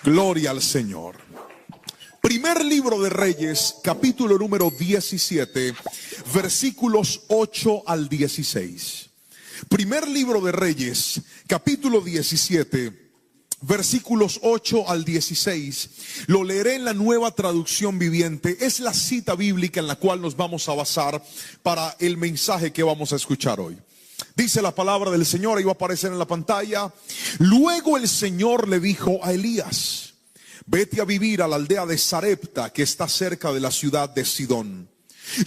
Gloria al Señor. Primer libro de Reyes, capítulo número 17, versículos 8 al 16. Primer libro de Reyes, capítulo 17, versículos 8 al 16. Lo leeré en la Nueva Traducción Viviente. Es la cita bíblica en la cual nos vamos a basar para el mensaje que vamos a escuchar hoy. Dice la palabra del Señor, ahí va a aparecer en la pantalla. Luego el Señor le dijo a Elías: vete a vivir a la aldea de Sarepta, que está cerca de la ciudad de Sidón.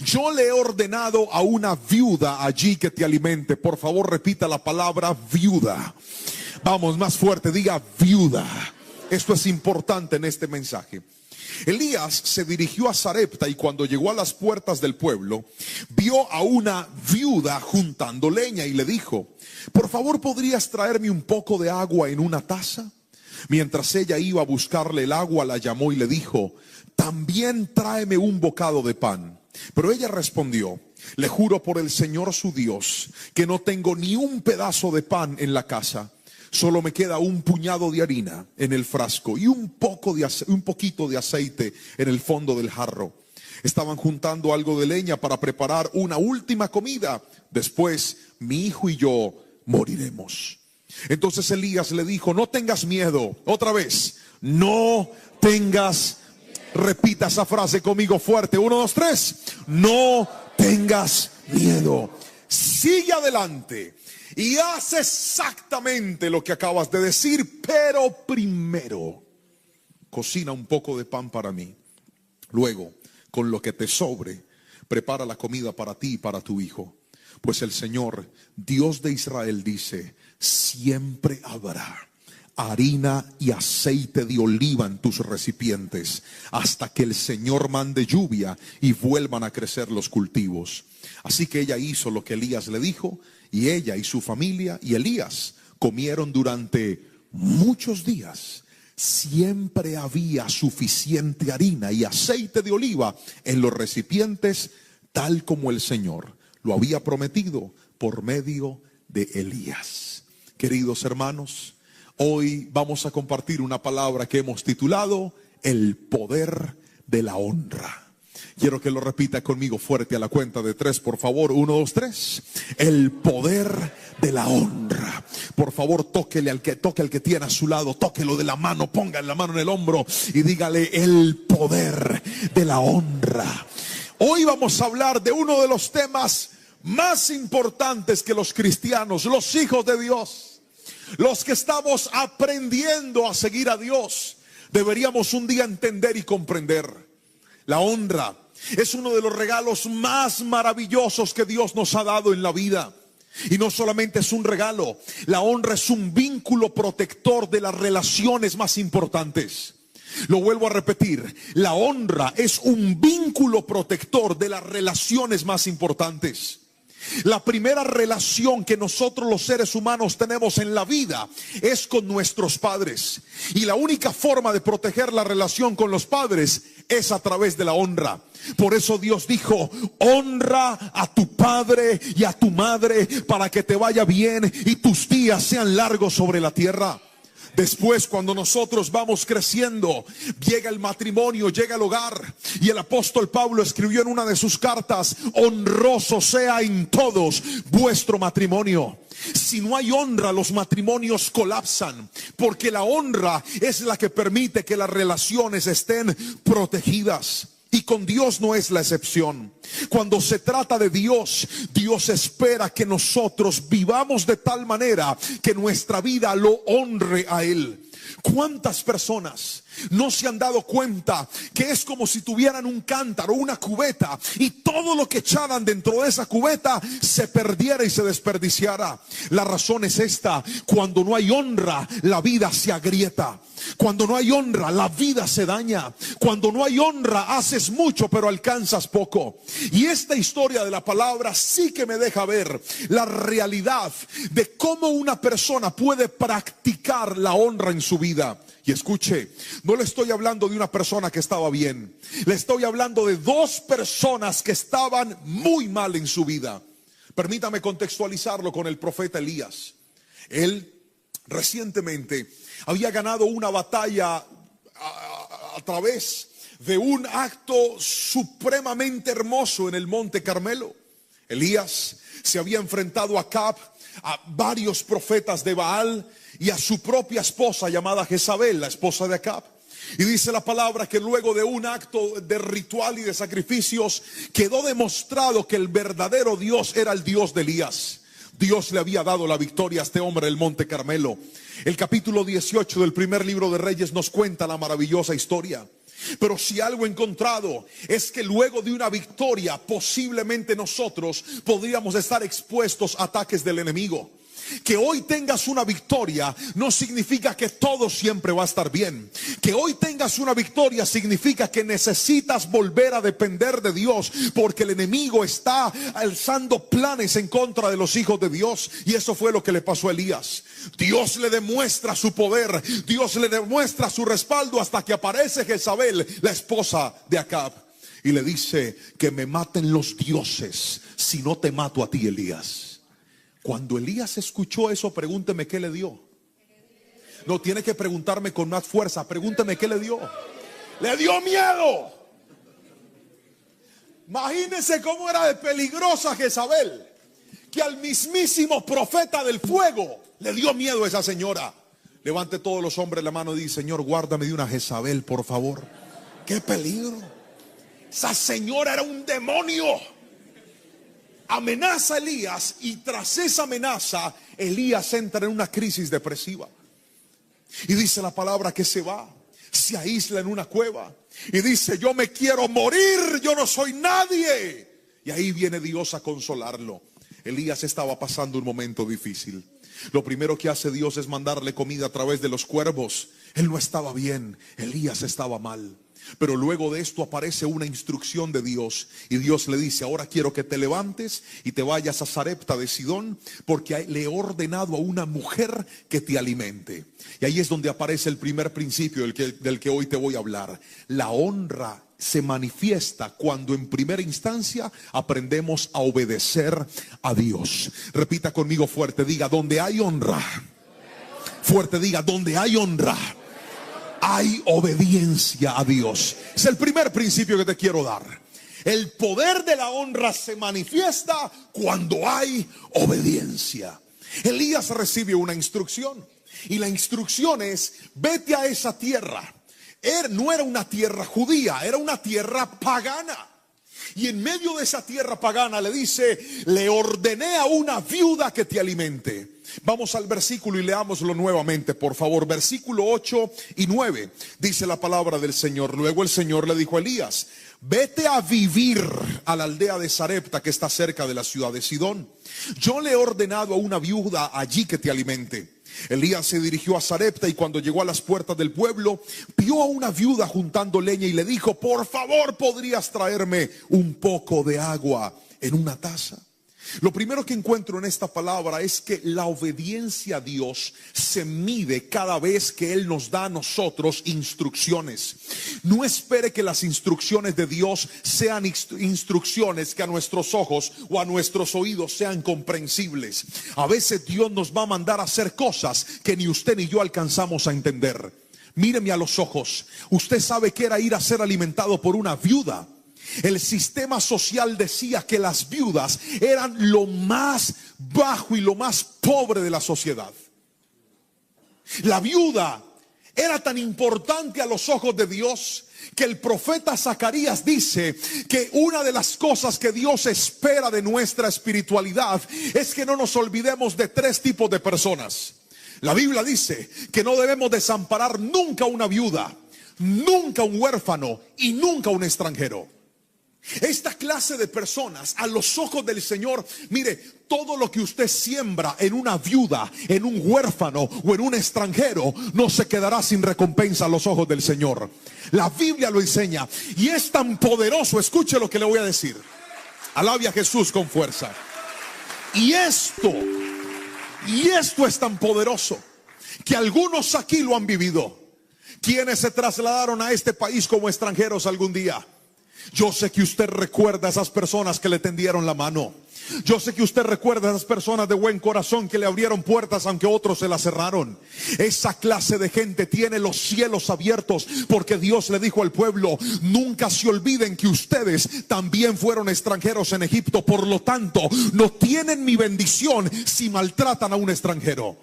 Yo le he ordenado a una viuda allí que te alimente. Por favor, repita la palabra viuda. Vamos, más fuerte, diga viuda. Esto es importante en este mensaje. Elías se dirigió a Sarepta y cuando llegó a las puertas del pueblo, vio a una viuda juntando leña y le dijo: por favor, ¿podrías traerme un poco de agua en una taza? Mientras ella iba a buscarle el agua, la llamó y le dijo: también tráeme un bocado de pan. Pero ella respondió: le juro por el Señor su Dios que no tengo ni un pedazo de pan en la casa. Solo me queda un puñado de harina en el frasco y un poquito de aceite en el fondo del jarro. Estaban juntando algo de leña para preparar una última comida. Después mi hijo y yo moriremos. Entonces Elías le dijo: no tengas miedo. Otra vez, no tengas. Repita esa frase conmigo fuerte. 1, 2, 3. No tengas miedo. Sigue adelante y haz exactamente lo que acabas de decir, pero primero cocina un poco de pan para mí. Luego, con lo que te sobre, prepara la comida para ti y para tu hijo. Pues el Señor, Dios de Israel, dice: siempre habrá harina y aceite de oliva en tus recipientes hasta que el Señor mande lluvia y vuelvan a crecer los cultivos. Así que ella hizo lo que Elías le dijo, y ella y su familia y Elías comieron durante muchos días. Siempre había suficiente harina y aceite de oliva en los recipientes, tal como el Señor lo había prometido por medio de Elías. Queridos hermanos, hoy vamos a compartir una palabra que hemos titulado el poder de la honra. Quiero que lo repita conmigo fuerte a la cuenta de 3, por favor. 1, 2, 3. El poder de la honra. Por favor, toque al que tiene a su lado, tóquelo de la mano, ponga la mano en el hombro y dígale: el poder de la honra. Hoy vamos a hablar de uno de los temas más importantes que los cristianos, los hijos de Dios, los que estamos aprendiendo a seguir a Dios, deberíamos un día entender y comprender. La honra es uno de los regalos más maravillosos que Dios nos ha dado en la vida. Y no solamente es un regalo, la honra es un vínculo protector de las relaciones más importantes. Lo vuelvo a repetir, la honra es un vínculo protector de las relaciones más importantes. La primera relación que nosotros los seres humanos tenemos en la vida es con nuestros padres. Y la única forma de proteger la relación con los padres es a través de la honra. Por eso Dios dijo: honra a tu padre y a tu madre para que te vaya bien y tus días sean largos sobre la tierra. Después, cuando nosotros vamos creciendo, llega el matrimonio, llega el hogar. Y el apóstol Pablo escribió en una de sus cartas: honroso sea en todos vuestro matrimonio. Si no hay honra, los matrimonios colapsan, porque la honra es la que permite que las relaciones estén protegidas. Y con Dios no es la excepción. Cuando se trata de Dios, Dios espera que nosotros vivamos de tal manera que nuestra vida lo honre a Él. ¿Cuántas personas no se han dado cuenta que es como si tuvieran un cántaro, una cubeta, y todo lo que echaran dentro de esa cubeta se perdiera y se desperdiciara? La razón es esta: cuando no hay honra, la vida se agrieta. Cuando no hay honra, la vida se daña. Cuando no hay honra, haces mucho pero alcanzas poco. Y esta historia de la palabra sí que me deja ver la realidad de cómo una persona puede practicar la honra en su vida. Y escuche, no le estoy hablando de una persona que estaba bien, le estoy hablando de dos personas que estaban muy mal en su vida. Permítame contextualizarlo con el profeta Elías. Él recientemente había ganado una batalla través de un acto supremamente hermoso en el monte Carmelo. Elías se había enfrentado a Acab, a varios profetas de Baal y a su propia esposa llamada Jezabel, la esposa de Acab. Y dice la palabra que luego de un acto de ritual y de sacrificios quedó demostrado que el verdadero Dios era el Dios de Elías. Dios le había dado la victoria a este hombre en el monte Carmelo. El capítulo 18 del primer libro de Reyes nos cuenta la maravillosa historia. Pero si algo he encontrado es que luego de una victoria posiblemente nosotros podríamos estar expuestos a ataques del enemigo. Que hoy tengas una victoria no significa que todo siempre va a estar bien. Que hoy tengas una victoria significa que necesitas volver a depender de Dios, porque el enemigo está alzando planes en contra de los hijos de Dios. Y eso fue lo que le pasó a Elías. Dios le demuestra su poder, Dios le demuestra su respaldo, hasta que aparece Jezabel, la esposa de Acab, y le dice: que me maten los dioses si no te mato a ti, Elías. Cuando Elías escuchó eso, pregúnteme qué le dio. No tiene que preguntarme con más fuerza, pregúnteme qué le dio. Le dio miedo. Imagínense cómo era de peligrosa Jezabel, que al mismísimo profeta del fuego le dio miedo a esa señora. Levante todos los hombres la mano y dice: Señor, guárdame de una Jezabel, por favor. Qué peligro. Esa señora era un demonio. Amenaza a Elías, y tras esa amenaza Elías entra en una crisis depresiva. Y dice la palabra que se va, se aísla en una cueva y dice: yo me quiero morir, yo no soy nadie. Y ahí viene Dios a consolarlo. Elías estaba pasando un momento difícil. Lo primero que hace Dios es mandarle comida a través de los cuervos. Él no estaba bien, Elías estaba mal. Pero luego de esto aparece una instrucción de Dios, y Dios le dice: ahora quiero que te levantes y te vayas a Sarepta de Sidón, porque le he ordenado a una mujer que te alimente. Y ahí es donde aparece el primer principio del que hoy te voy a hablar. La honra se manifiesta cuando en primera instancia aprendemos a obedecer a Dios. Repita conmigo fuerte, diga: donde hay honra. Fuerte, diga: donde hay honra, hay obediencia a Dios. Es el primer principio que te quiero dar. El poder de la honra se manifiesta cuando hay obediencia. Elías recibe una instrucción, y la instrucción es: vete a esa tierra. No era una tierra judía, era una tierra pagana. Y en medio de esa tierra pagana le dice: le ordené a una viuda que te alimente. Vamos al versículo y leámoslo nuevamente, por favor. Versículo 8 y 9. Dice la palabra del Señor: luego el Señor le dijo a Elías: vete a vivir a la aldea de Sarepta, que está cerca de la ciudad de Sidón. Yo le he ordenado a una viuda allí que te alimente. Elías se dirigió a Sarepta, y cuando llegó a las puertas del pueblo, vio a una viuda juntando leña y le dijo: por favor, ¿podrías traerme un poco de agua en una taza? Lo primero que encuentro en esta palabra es que la obediencia a Dios se mide cada vez que Él nos da a nosotros instrucciones. No espere que las instrucciones de Dios sean instrucciones que a nuestros ojos o a nuestros oídos sean comprensibles. A veces Dios nos va a mandar a hacer cosas que ni usted ni yo alcanzamos a entender. Míreme a los ojos. Usted sabe que era ir a ser alimentado por una viuda. El sistema social decía que las viudas eran lo más bajo y lo más pobre de la sociedad. La viuda era tan importante a los ojos de Dios que el profeta Zacarías dice que una de las cosas que Dios espera de nuestra espiritualidad es que no nos olvidemos de tres tipos de personas. La Biblia dice que no debemos desamparar nunca a una viuda, nunca a un huérfano y nunca a un extranjero. Esta clase de personas a los ojos del Señor, mire, todo lo que usted siembra en una viuda, en un huérfano o en un extranjero, no se quedará sin recompensa a los ojos del Señor. La Biblia lo enseña, y es tan poderoso. Escuche lo que le voy a decir. Alabe a Jesús con fuerza. Y esto es tan poderoso que algunos aquí lo han vivido. Quienes se trasladaron a este país como extranjeros algún día. Yo sé que usted recuerda a esas personas que le tendieron la mano. Yo sé que usted recuerda a esas personas de buen corazón que le abrieron puertas aunque otros se las cerraron. Esa clase de gente tiene los cielos abiertos, porque Dios le dijo al pueblo: nunca se olviden que ustedes también fueron extranjeros en Egipto. Por lo tanto, no tienen mi bendición si maltratan a un extranjero.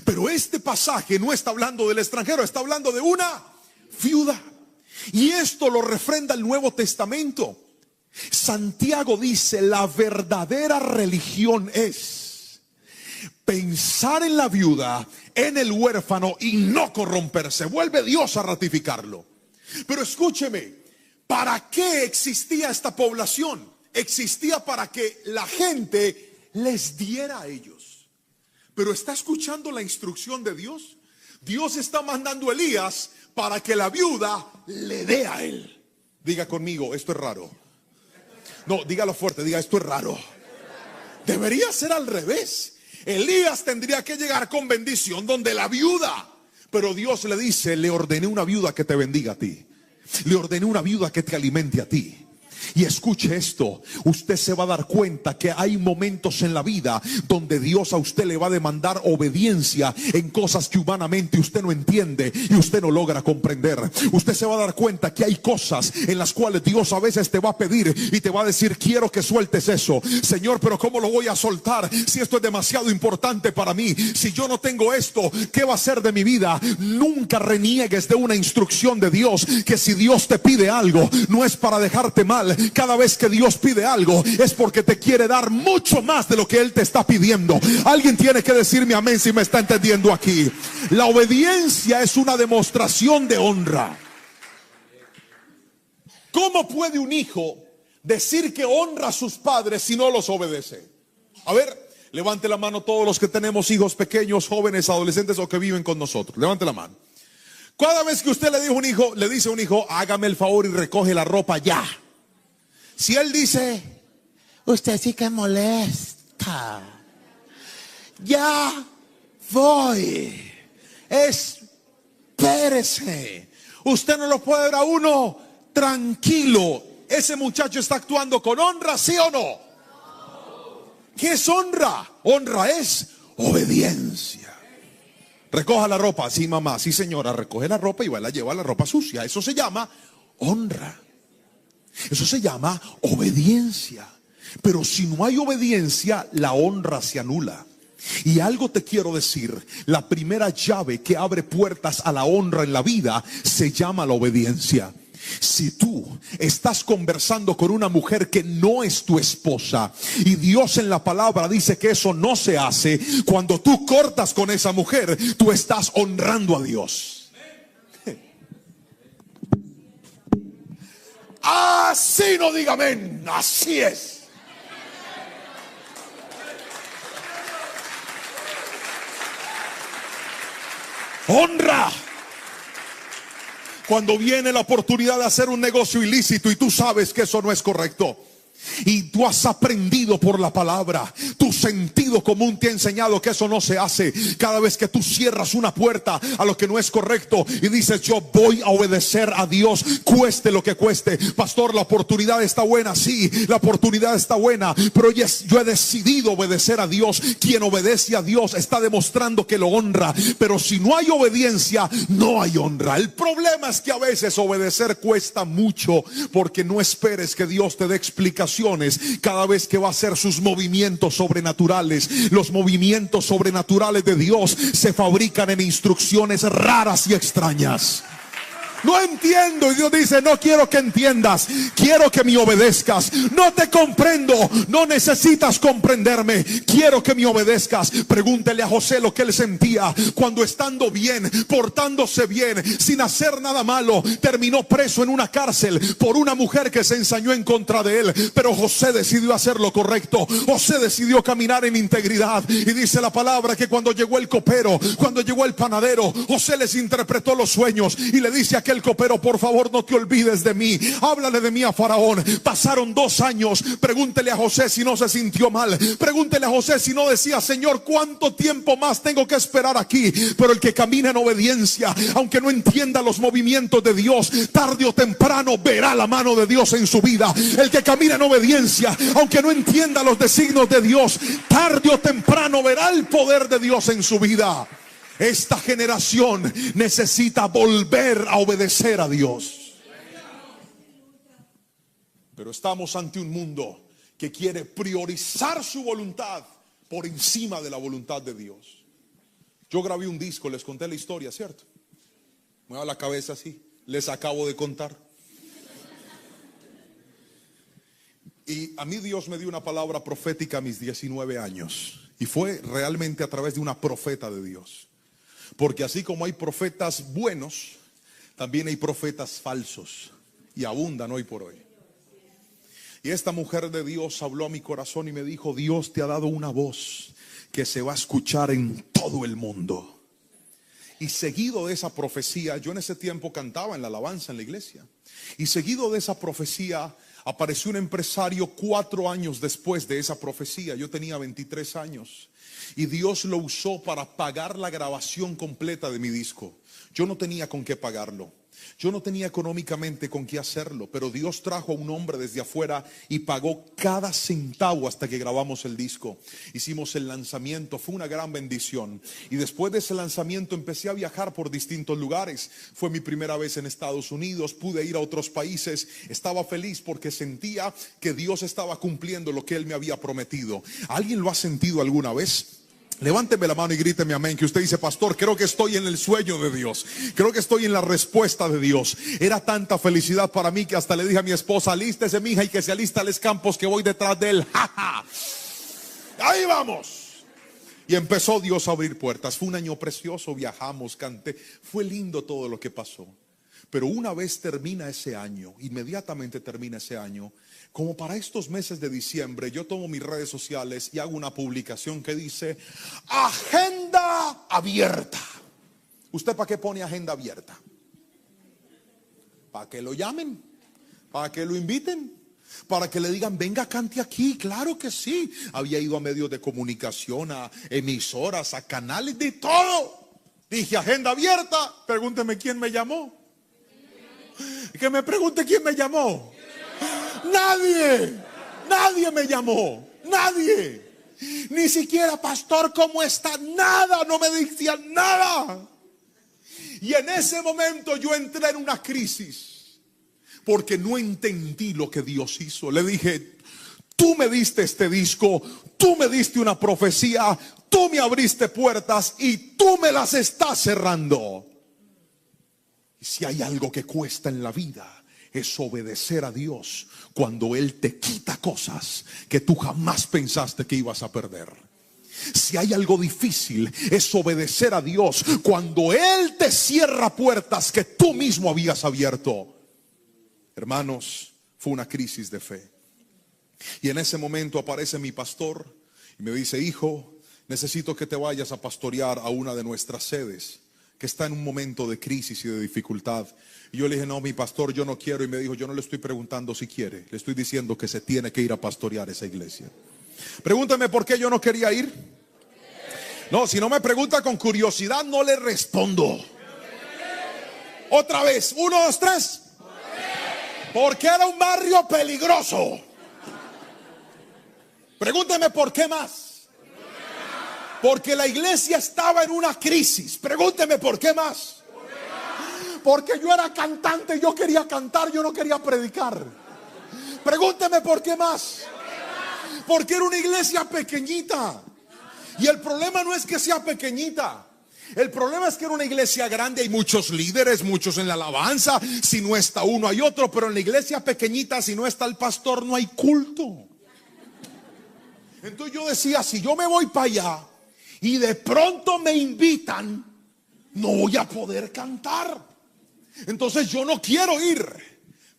Pero este pasaje no está hablando del extranjero, está hablando de una viuda. Y esto lo refrenda el Nuevo Testamento. Santiago dice: la verdadera religión es pensar en la viuda, en el huérfano y no corromperse. Vuelve Dios a ratificarlo. Pero escúcheme, ¿para qué existía esta población? Existía para que la gente les diera a ellos. Pero ¿está escuchando la instrucción de Dios? Dios está mandando a Elías para que la viuda le dé a él. Diga conmigo: esto es raro. No, dígalo fuerte, diga: esto es raro. Debería ser al revés. Elías tendría que llegar con bendición donde la viuda. Pero Dios le dice: le ordené una viuda que te bendiga a ti. Le ordené una viuda que te alimente a ti. Y escuche esto, usted se va a dar cuenta que hay momentos en la vida donde Dios a usted le va a demandar obediencia en cosas que humanamente usted no entiende y usted no logra comprender. Usted se va a dar cuenta que hay cosas en las cuales Dios a veces te va a pedir y te va a decir: quiero que sueltes eso. Señor, pero ¿cómo lo voy a soltar si esto es demasiado importante para mí? Si yo no tengo esto, ¿qué va a ser de mi vida? Nunca reniegues de una instrucción de Dios, que si Dios te pide algo, no es para dejarte mal. Cada vez que Dios pide algo es porque te quiere dar mucho más de lo que Él te está pidiendo. Alguien tiene que decirme amén si me está entendiendo aquí. La obediencia es una demostración de honra. ¿Cómo puede un hijo decir que honra a sus padres si no los obedece? A ver, levante la mano todos los que tenemos hijos pequeños, jóvenes, adolescentes o que viven con nosotros. Levante la mano. Cada vez que usted le dice a un hijo: hágame el favor y recoge la ropa ya. Si él dice: usted sí que molesta, ya voy, espérese. Usted no lo puede ver a uno tranquilo. Ese muchacho está actuando con honra, ¿sí o no? ¿Qué es honra? Honra es obediencia. Recoja la ropa. Sí, mamá, sí, señora. Recoge la ropa y va a llevar la ropa sucia. Eso se llama honra. Eso se llama obediencia. Pero si no hay obediencia, la honra se anula. Y algo te quiero decir: la primera llave que abre puertas a la honra en la vida se llama la obediencia. Si tú estás conversando con una mujer que no es tu esposa y Dios en la palabra dice que eso no se hace, cuando tú cortas con esa mujer, tú estás honrando a Dios. Así no diga amén, así es. Honra. Cuando viene la oportunidad de hacer un negocio ilícito y tú sabes que eso no es correcto, y tú has aprendido por la palabra, tu sentido común te ha enseñado que eso no se hace. Cada vez que tú cierras una puerta a lo que no es correcto y dices: yo voy a obedecer a Dios, cueste lo que cueste. Pastor, la oportunidad está buena. Sí, la oportunidad está buena, pero yo he decidido obedecer a Dios. Quien obedece a Dios está demostrando que lo honra. Pero si no hay obediencia, no hay honra. El problema es que a veces obedecer cuesta mucho, porque no esperes que Dios te dé explicación cada vez que va a hacer sus movimientos sobrenaturales. Los movimientos sobrenaturales de Dios se fabrican en instrucciones raras y extrañas. No entiendo, y Dios dice: no quiero que entiendas, quiero que me obedezcas. No te comprendo, no necesitas comprenderme, quiero que me obedezcas. Pregúntele a José lo que él sentía cuando, estando bien, portándose bien, sin hacer nada malo, terminó preso en una cárcel por una mujer que se ensañó en contra de él. Pero José decidió hacer lo correcto. José decidió caminar en integridad. Y dice la palabra que cuando llegó el copero, cuando llegó el panadero, José les interpretó los sueños y le dice a aquel copero, por favor no te olvides de mí. Háblale de mí a Faraón. Pasaron 2 años. Pregúntele a José si no se sintió mal. Pregúntele a José si no decía: Señor, ¿cuánto tiempo más tengo que esperar aquí? Pero el que camina en obediencia, aunque no entienda los movimientos de Dios, tarde o temprano verá la mano de Dios en su vida. El que camina en obediencia, aunque no entienda los designios de Dios, tarde o temprano verá el poder de Dios en su vida. Esta generación necesita volver a obedecer a Dios. Pero estamos ante un mundo que quiere priorizar su voluntad por encima de la voluntad de Dios. Yo grabé un disco, les conté la historia, ¿cierto? Mueva la cabeza así, les acabo de contar. Y a mí Dios me dio una palabra profética a mis 19 años. Y fue realmente a través de una profeta de Dios. Porque así como hay profetas buenos, también hay profetas falsos. Y abundan hoy por hoy. Y esta mujer de Dios habló a mi corazón y me dijo: Dios te ha dado una voz que se va a escuchar en todo el mundo. Y seguido de esa profecía, yo en ese tiempo cantaba en la alabanza en la iglesia. Y seguido de esa profecía, apareció un empresario 4 años después de esa profecía. Yo tenía 23 años. Y Dios lo usó para pagar la grabación completa de mi disco. Yo no tenía con qué pagarlo. Yo no tenía económicamente con qué hacerlo, pero Dios trajo a un hombre desde afuera y pagó cada centavo hasta que grabamos el disco. Hicimos el lanzamiento, fue una gran bendición. Y después de ese lanzamiento empecé a viajar por distintos lugares. Fue mi primera vez en Estados Unidos, pude ir a otros países. Estaba feliz porque sentía que Dios estaba cumpliendo lo que Él me había prometido. ¿Alguien lo ha sentido alguna vez? Levánteme la mano y gríteme amén, que usted dice: pastor, creo que estoy en el sueño de Dios, creo que estoy en la respuesta de Dios. Era tanta felicidad para mí que hasta le dije a mi esposa: alístese, mija, y que se alista Les Campos, que voy detrás de él. Ahí vamos. Y empezó Dios a abrir puertas. Fue un año precioso, viajamos, canté, fue lindo todo lo que pasó. Pero una vez termina ese año, inmediatamente termina ese año, como para estos meses de diciembre, yo tomo mis redes sociales y hago una publicación que dice: agenda abierta. ¿Usted para qué pone agenda abierta? ¿Para que lo llamen? ¿Para que lo inviten? ¿Para que le digan: venga, cante aquí? Claro que sí. Había ido a medios de comunicación, a emisoras, a canales, de todo. Dije: agenda abierta. Pregúnteme quién me llamó. Que me pregunte quién me llamó. Nadie me llamó, nadie. Ni siquiera: pastor, ¿cómo está? Nada, no me decían nada. Y en ese momento yo entré en una crisis, porque no entendí lo que Dios hizo. Le dije: tú me diste este disco, tú me diste una profecía, tú me abriste puertas y tú me las estás cerrando. Y si hay algo que cuesta en la vida, es obedecer a Dios cuando Él te quita cosas que tú jamás pensaste que ibas a perder. Si hay algo difícil, es obedecer a Dios cuando Él te cierra puertas que tú mismo habías abierto. Hermanos, fue una crisis de fe. Y en ese momento aparece mi pastor y me dice: hijo, necesito que te vayas a pastorear a una de nuestras sedes que está en un momento de crisis y de dificultad. Y yo le dije: no, mi pastor, yo no quiero. Y me dijo: yo no le estoy preguntando si quiere, le estoy diciendo que se tiene que ir a pastorear esa iglesia. Pregúntame por qué yo no quería ir. No, si no me pregunta con curiosidad, no le respondo. Otra vez, 1, 2, 3. Porque era un barrio peligroso. Pregúnteme por qué más. Porque la iglesia estaba en una crisis. Pregúnteme por qué más. Porque yo era cantante, yo quería cantar, yo no quería predicar. Pregúnteme por qué más. Porque era una iglesia pequeñita. Y el problema no es que sea pequeñita. El problema es que era una iglesia grande, hay muchos líderes, muchos en la alabanza. Si no está uno, hay otro. Pero en la iglesia pequeñita, si no está el pastor, no hay culto. Entonces yo decía: si yo me voy para allá y de pronto me invitan, no voy a poder cantar. Entonces yo no quiero ir.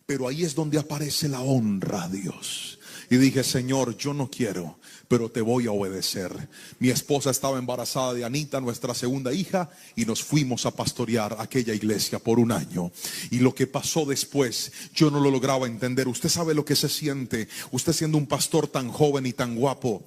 Pero ahí es donde aparece la honra a Dios. Y dije, Señor, yo no quiero, pero te voy a obedecer. Mi esposa estaba embarazada de Anita, nuestra segunda hija, y nos fuimos a pastorear aquella iglesia por un año. Y lo que pasó después, yo no lo lograba entender. Usted sabe lo que se siente, usted siendo un pastor tan joven y tan guapo.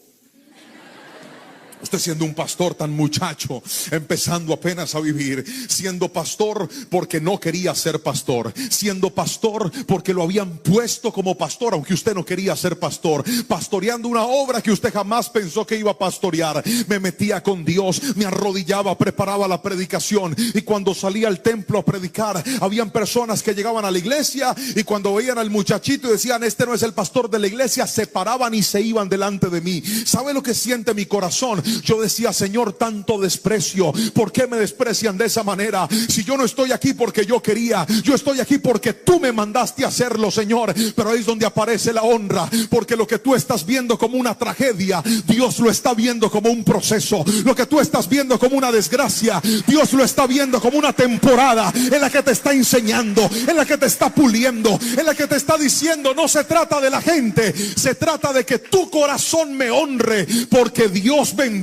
Usted siendo un pastor tan muchacho, empezando apenas a vivir, siendo pastor porque no quería ser pastor, siendo pastor porque lo habían puesto como pastor, aunque usted no quería ser pastor, pastoreando una obra que usted jamás pensó que iba a pastorear. Me metía con Dios, me arrodillaba, preparaba la predicación, y cuando salía al templo a predicar, habían personas que llegaban a la iglesia y cuando veían al muchachito y decían, este no es el pastor de la iglesia, se paraban y se iban delante de mí. ¿Sabe lo que siente mi corazón? Yo decía, Señor, tanto desprecio, ¿por qué me desprecian de esa manera? Si yo no estoy aquí porque yo quería, yo estoy aquí porque tú me mandaste a hacerlo, Señor. Pero ahí es donde aparece la honra, porque lo que tú estás viendo como una tragedia, Dios lo está viendo como un proceso. Lo que tú estás viendo como una desgracia, Dios lo está viendo como una temporada en la que te está enseñando, en la que te está puliendo, en la que te está diciendo, no se trata de la gente, se trata de que tu corazón me honre, porque Dios bendice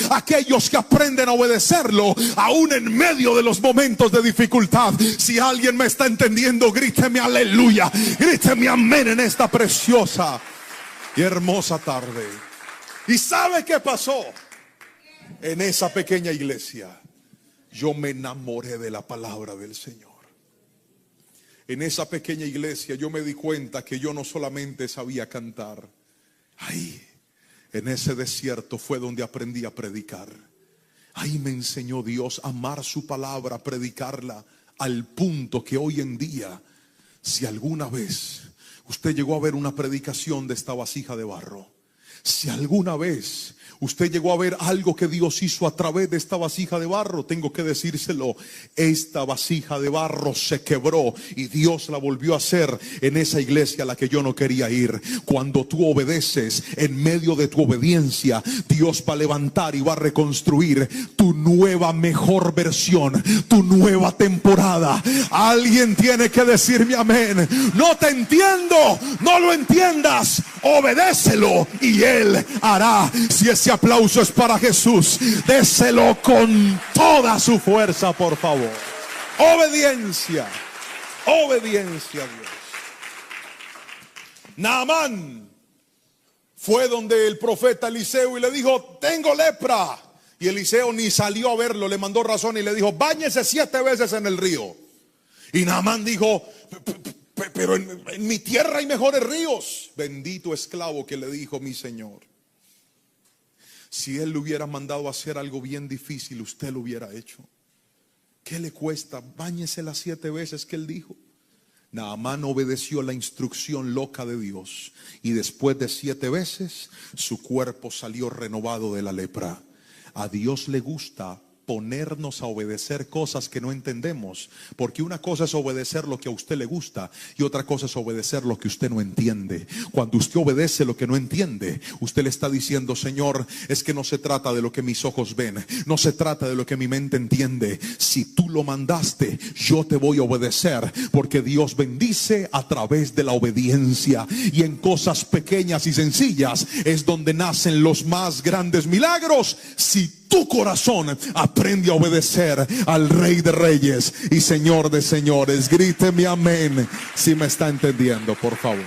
a aquellos que aprenden a obedecerlo aún en medio de los momentos de dificultad. Si alguien me está entendiendo, gríteme aleluya, gríteme amén en esta preciosa y hermosa tarde. ¿Y sabe qué pasó? En esa pequeña iglesia yo me enamoré de la palabra del Señor. En esa pequeña iglesia yo me di cuenta que yo no solamente sabía cantar. Ahí en ese desierto fue donde aprendí a predicar. Ahí me enseñó Dios a amar su palabra, a predicarla, al punto que hoy en día, si alguna vez usted llegó a ver una predicación de esta vasija de barro, si alguna vez usted llegó a ver algo que Dios hizo a través de esta vasija de barro, tengo que decírselo, esta vasija de barro se quebró y Dios la volvió a hacer en esa iglesia a la que yo no quería ir. Cuando tú obedeces, en medio de tu obediencia, Dios va a levantar y va a reconstruir tu nueva mejor versión, tu nueva temporada. Alguien tiene que decirme amén. No te entiendo, no lo entiendas, obedécelo y Él hará. Si ese aplauso es para Jesús, déselo con toda su fuerza, por favor. Obediencia, obediencia a Dios. Naamán fue donde el profeta Eliseo y le dijo, tengo lepra. Y Eliseo ni salió a verlo, le mandó razón y le dijo, báñese 7 veces en el río. Y Naamán dijo, pero en mi tierra hay mejores ríos. Bendito esclavo que le dijo mi Señor. Si él le hubiera mandado a hacer algo bien difícil, usted lo hubiera hecho. ¿Qué le cuesta? Báñese las 7 veces que él dijo. Naamán obedeció la instrucción loca de Dios y después de 7 veces su cuerpo salió renovado de la lepra. A Dios le gusta ponernos a obedecer cosas que no entendemos, porque una cosa es obedecer lo que a usted le gusta y otra cosa es obedecer lo que usted no entiende. Cuando usted obedece lo que no entiende, usted le está diciendo, Señor, es que no se trata de lo que mis ojos ven, no se trata de lo que mi mente entiende. Si tú lo mandaste, yo te voy a obedecer, porque Dios bendice a través de la obediencia, y en cosas pequeñas y sencillas es donde nacen los más grandes milagros. Si tu corazón aprende a obedecer al Rey de Reyes y Señor de Señores, gríteme amén si me está entendiendo, por favor.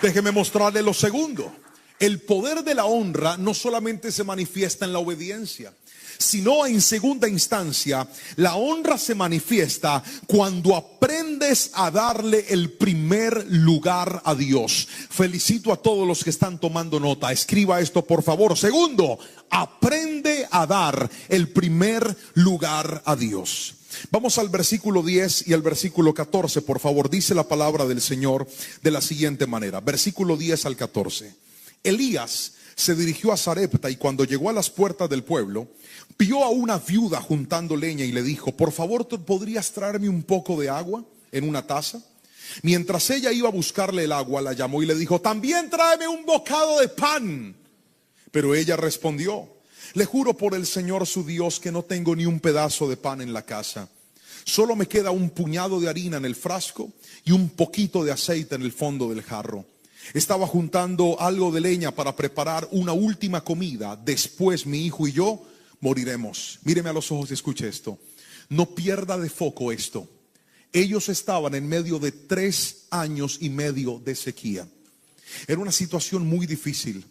Déjeme mostrarle lo segundo. El poder de la honra no solamente se manifiesta en la obediencia, sino en segunda instancia, la honra se manifiesta cuando aprendes a darle el primer lugar a Dios. Felicito a todos los que están tomando nota. Escriba esto, por favor. Segundo, aprende a dar el primer lugar a Dios. Vamos al versículo 10 y al versículo 14, por favor. Dice la palabra del Señor de la siguiente manera. Versículo 10 al 14. Elías se dirigió a Sarepta y cuando llegó a las puertas del pueblo, vio a una viuda juntando leña y le dijo, por favor, ¿tú podrías traerme un poco de agua en una taza? Mientras ella iba a buscarle el agua, la llamó y le dijo, también tráeme un bocado de pan. Pero ella respondió, le juro por el Señor su Dios que no tengo ni un pedazo de pan en la casa. Solo me queda un puñado de harina en el frasco y un poquito de aceite en el fondo del jarro. Estaba juntando algo de leña para preparar una última comida. Después mi hijo y yo moriremos. Míreme a los ojos y escuche esto. No pierda de foco esto. Ellos estaban en medio de 3 años y medio de sequía. Era una situación muy difícil.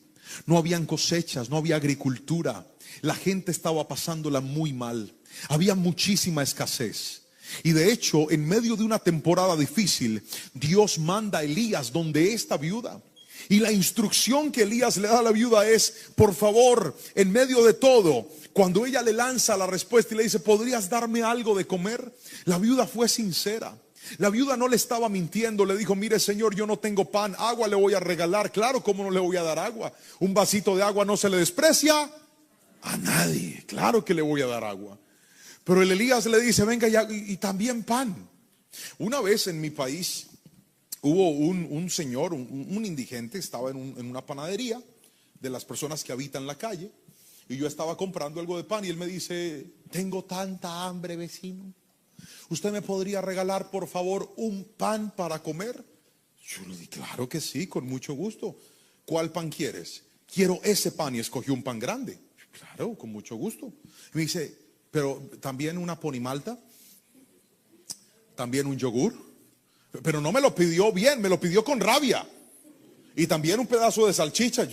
No habían cosechas, no había agricultura. La gente estaba pasándola muy mal. Había muchísima escasez. Y de hecho, en medio de una temporada difícil, Dios manda a Elías donde esta viuda. Y la instrucción que Elías le da a la viuda es: por favor, en medio de todo, cuando ella le lanza la respuesta y le dice: ¿podrías darme algo de comer? La viuda fue sincera. La viuda no le estaba mintiendo. Le dijo: mire, señor, yo no tengo pan, agua le voy a regalar. Claro, ¿cómo no le voy a dar agua? Un vasito de agua no se le desprecia a nadie. Claro que le voy a dar agua. Pero el Elías le dice: venga ya, y también pan. Una vez en mi país hubo un señor, un indigente, estaba en una panadería de las personas que habitan la calle. Y yo estaba comprando algo de pan y él me dice: tengo tanta hambre, vecino, ¿usted me podría regalar por favor un pan para comer? Yo le dije: claro que sí, con mucho gusto. ¿Cuál pan quieres? Quiero ese pan. Y escogió un pan grande. Claro, con mucho gusto. Y me dice: pero también una ponimalta, también un yogur. Pero no me lo pidió bien, me lo pidió con rabia. Y también un pedazo de salchicha.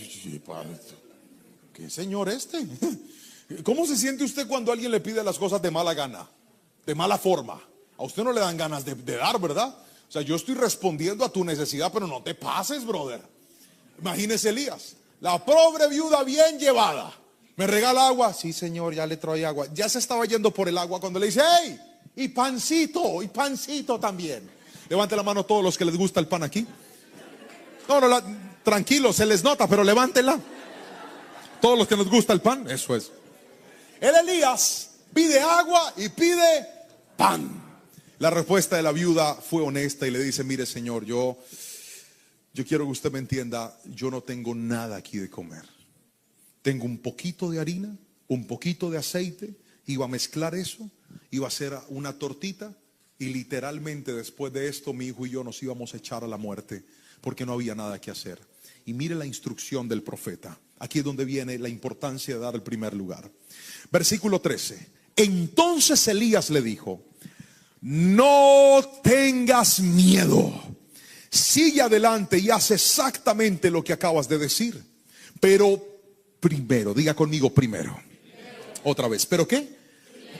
¿Qué señor este? ¿Cómo se siente usted cuando alguien le pide las cosas de mala gana, de mala forma? A usted no le dan ganas de dar, ¿verdad? O sea, yo estoy respondiendo a tu necesidad, pero no te pases, brother. Imagínese Elías, la pobre viuda bien llevada. ¿Me regala agua? Sí, señor, ya le trae agua. Ya se estaba yendo por el agua cuando le dice: hey, y pancito también. Levante la mano todos los que les gusta el pan aquí. No, tranquilo, se les nota, pero levántela. Todos los que nos gusta el pan, eso es. El Elías pide agua y pide pan. La respuesta de la viuda fue honesta y le dice: mire, señor, yo quiero que usted me entienda, yo no tengo nada aquí de comer. Tengo un poquito de harina, un poquito de aceite, iba a mezclar eso, iba a hacer una tortita y literalmente después de esto mi hijo y yo nos íbamos a echar a la muerte porque no había nada que hacer. Y mire la instrucción del profeta. Aquí es donde viene la importancia de dar el primer lugar. Versículo 13. Entonces Elías le dijo: no tengas miedo, sigue adelante y haz exactamente lo que acabas de decir. Pero primero, diga conmigo primero. Otra vez, ¿pero qué?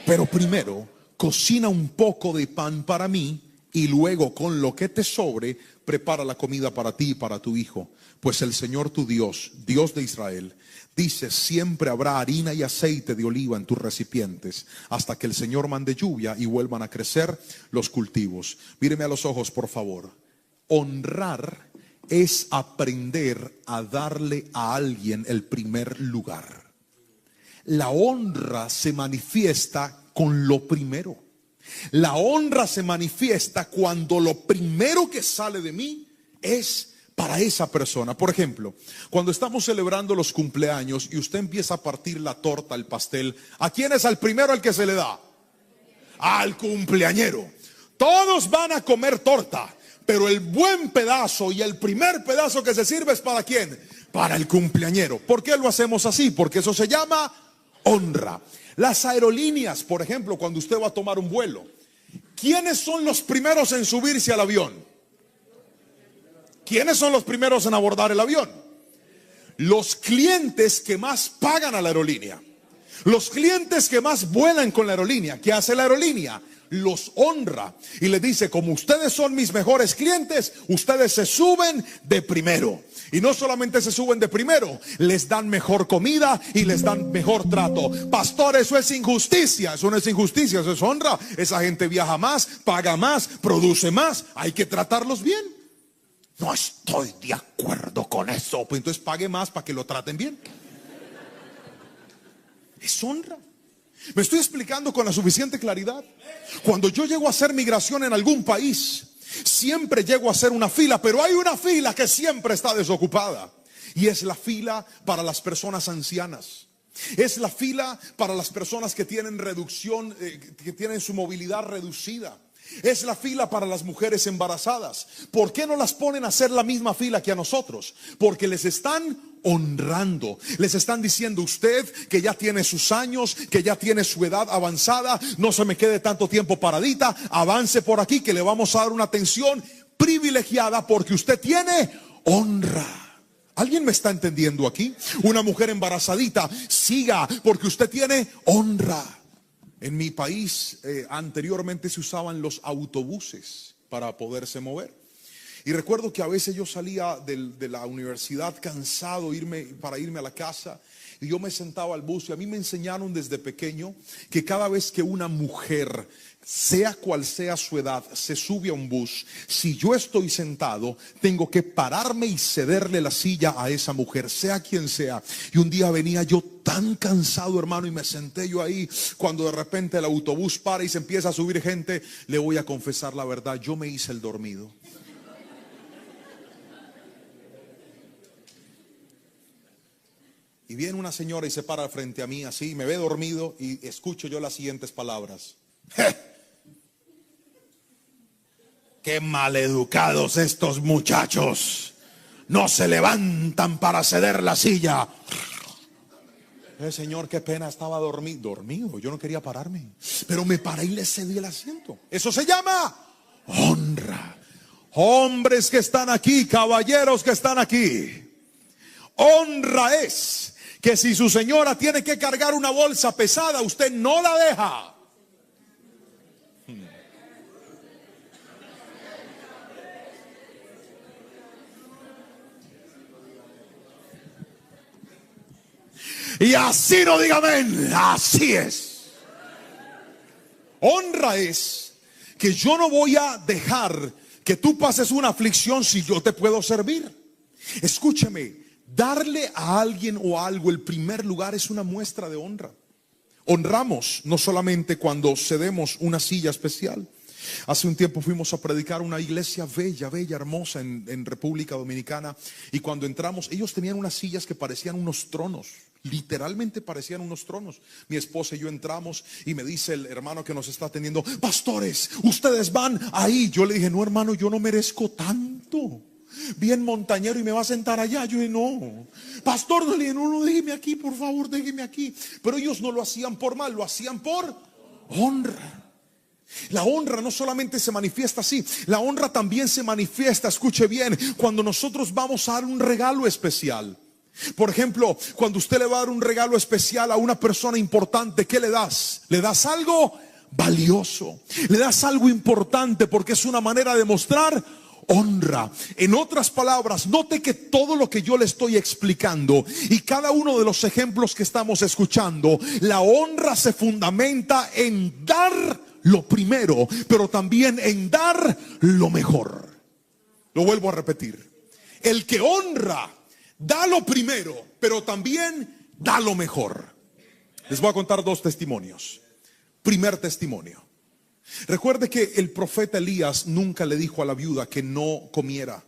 Pero primero, cocina un poco de pan para mí y luego con lo que te sobre, prepara la comida para ti y para tu hijo. Pues el Señor tu Dios, Dios de Israel, dice: siempre habrá harina y aceite de oliva en tus recipientes hasta que el Señor mande lluvia y vuelvan a crecer los cultivos. Míreme a los ojos, por favor. Honrar es aprender a darle a alguien el primer lugar. La honra se manifiesta con lo primero. La honra se manifiesta cuando lo primero que sale de mí es para esa persona. Por ejemplo, cuando estamos celebrando los cumpleaños y usted empieza a partir la torta, el pastel, ¿a quién es al primero al que se le da? Al cumpleañero. Todos van a comer torta, pero el buen pedazo y el primer pedazo que se sirve es ¿para quién? Para el cumpleañero. ¿Por qué lo hacemos así? Porque eso se llama honra. Las aerolíneas, por ejemplo, cuando usted va a tomar un vuelo, ¿quiénes son los primeros en subirse al avión? ¿Quiénes son los primeros en abordar el avión? Los clientes que más pagan a la aerolínea. Los clientes que más vuelan con la aerolínea. ¿Qué hace la aerolínea? Los honra y les dice: como ustedes son mis mejores clientes, ustedes se suben de primero. Y no solamente se suben de primero, les dan mejor comida y les dan mejor trato. Pastor, eso es injusticia. Eso no es injusticia, eso es honra. Esa gente viaja más, paga más, produce más. Hay que tratarlos bien. No estoy de acuerdo con eso. Pues entonces pague más para que lo traten bien. Es honra. ¿Me estoy explicando con la suficiente claridad? Cuando yo llego a hacer migración en algún país, siempre llego a hacer una fila, pero hay una fila que siempre está desocupada, y es la fila para las personas ancianas. Es la fila para las personas que tienen reducción, que tienen su movilidad reducida. Es la fila para las mujeres embarazadas. ¿Por qué no las ponen a hacer la misma fila que a nosotros? Porque les están honrando. Les están diciendo: usted que ya tiene sus años, que ya tiene su edad avanzada, no se me quede tanto tiempo paradita, avance por aquí que le vamos a dar una atención privilegiada porque usted tiene honra. ¿Alguien me está entendiendo aquí? Una mujer embarazadita, siga porque usted tiene honra. En mi país anteriormente se usaban los autobuses para poderse mover. Y recuerdo que a veces yo salía de la universidad cansado para irme a la casa, y yo me sentaba al bus, y a mí me enseñaron desde pequeño que cada vez que una mujer, sea cual sea su edad, se sube a un bus, si yo estoy sentado, tengo que pararme y cederle la silla a esa mujer, sea quien sea. Y un día venía yo tan cansado, hermano, y me senté yo ahí. Cuando de repente el autobús para y se empieza a subir gente, le voy a confesar la verdad, yo me hice el dormido. Y viene una señora y se para frente a mí así, me ve dormido, y escucho yo las siguientes palabras: qué maleducados estos muchachos, no se levantan para ceder la silla. Señor, qué pena, estaba dormido, yo no quería pararme, pero me paré y le cedí el asiento. Eso se llama honra. Hombres que están aquí, caballeros que están aquí, honra es que si su señora tiene que cargar una bolsa pesada, usted no la deja. Y así no diga amén, así es. Honra es que yo no voy a dejar que tú pases una aflicción si yo te puedo servir. Escúcheme, darle a alguien o a algo el primer lugar es una muestra de honra. Honramos no solamente cuando cedemos una silla especial. Hace un tiempo fuimos a predicar una iglesia bella, bella, hermosa en República Dominicana, y cuando entramos, ellos tenían unas sillas que parecían unos tronos. Literalmente parecían unos tronos. Mi esposa y yo entramos y me dice el hermano que nos está atendiendo: pastores, ustedes van ahí. Yo le dije: no, hermano, yo no merezco tanto. Bien montañero y me va a sentar allá. Yo dije: no, pastor, no, le dije: no, déjeme aquí, por favor, déjeme aquí. Pero ellos no lo hacían por mal, lo hacían por honra. La honra no solamente se manifiesta así, la honra también se manifiesta, escuche bien, cuando nosotros vamos a dar un regalo especial. Por ejemplo, cuando usted le va a dar un regalo especial a una persona importante, ¿qué le das? Le das algo valioso, le das algo importante, porque es una manera de mostrar honra. En otras palabras, note que todo lo que yo le estoy explicando y cada uno de los ejemplos que estamos escuchando, la honra se fundamenta en dar lo primero, pero también en dar lo mejor. Lo vuelvo a repetir: el que honra da lo primero, pero también da lo mejor. Les voy a contar dos testimonios. Primer testimonio: recuerde que el profeta Elías nunca le dijo a la viuda que no comiera.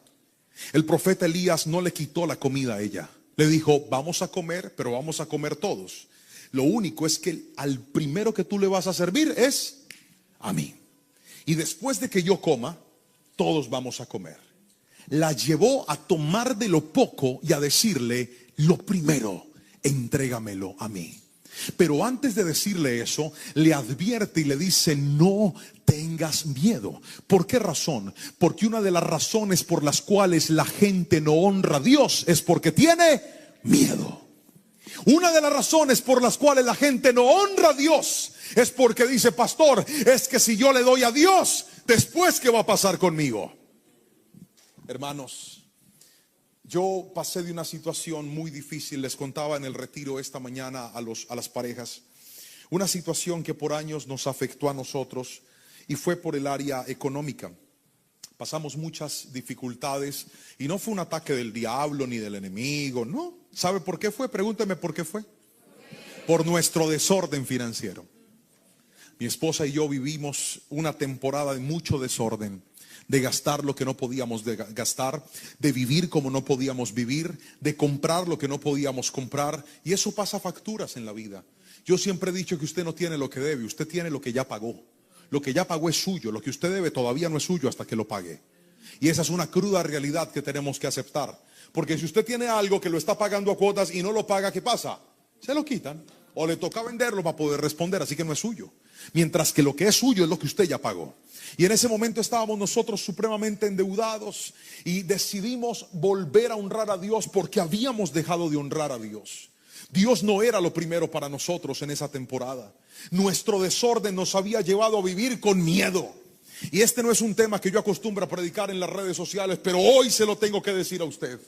El profeta Elías no le quitó la comida a ella. Le dijo: vamos a comer, pero vamos a comer todos. Lo único es que al primero que tú le vas a servir es a mí. Y después de que yo coma, todos vamos a comer. La llevó a tomar de lo poco y a decirle: lo primero, entrégamelo a mí. Pero antes de decirle eso, le advierte y le dice: no tengas miedo. ¿Por qué razón? Porque una de las razones por las cuales la gente no honra a Dios es porque tiene miedo. Una de las razones por las cuales la gente no honra a Dios es porque dice: pastor, es que si yo le doy a Dios, después ¿qué va a pasar conmigo? Hermanos, yo pasé de una situación muy difícil. Les contaba en el retiro esta mañana a las parejas, una situación que por años nos afectó a nosotros, y fue por el área económica. Pasamos muchas dificultades y no fue un ataque del diablo ni del enemigo, no. ¿Sabe por qué fue? Pregúnteme por qué fue. Por nuestro desorden financiero. Mi esposa y yo vivimos una temporada de mucho desorden. de gastar lo que no podíamos gastar, de vivir como no podíamos vivir, de comprar lo que no podíamos comprar. Y eso pasa facturas en la vida. Yo siempre he dicho que usted no tiene lo que debe, usted tiene lo que ya pagó. Lo que ya pagó es suyo, lo que usted debe todavía no es suyo hasta que lo pague. Y esa es una cruda realidad que tenemos que aceptar. Porque si usted tiene algo que lo está pagando a cuotas y no lo paga, ¿qué pasa? Se lo quitan o le toca venderlo para poder responder, así que no es suyo. Mientras que lo que es suyo es lo que usted ya pagó. Y en ese momento estábamos nosotros supremamente endeudados y decidimos volver a honrar a Dios porque habíamos dejado de honrar a Dios. Dios no era lo primero para nosotros en esa temporada. Nuestro desorden nos había llevado a vivir con miedo. Y este no es un tema que yo acostumbro a predicar en las redes sociales, pero hoy se lo tengo que decir a usted.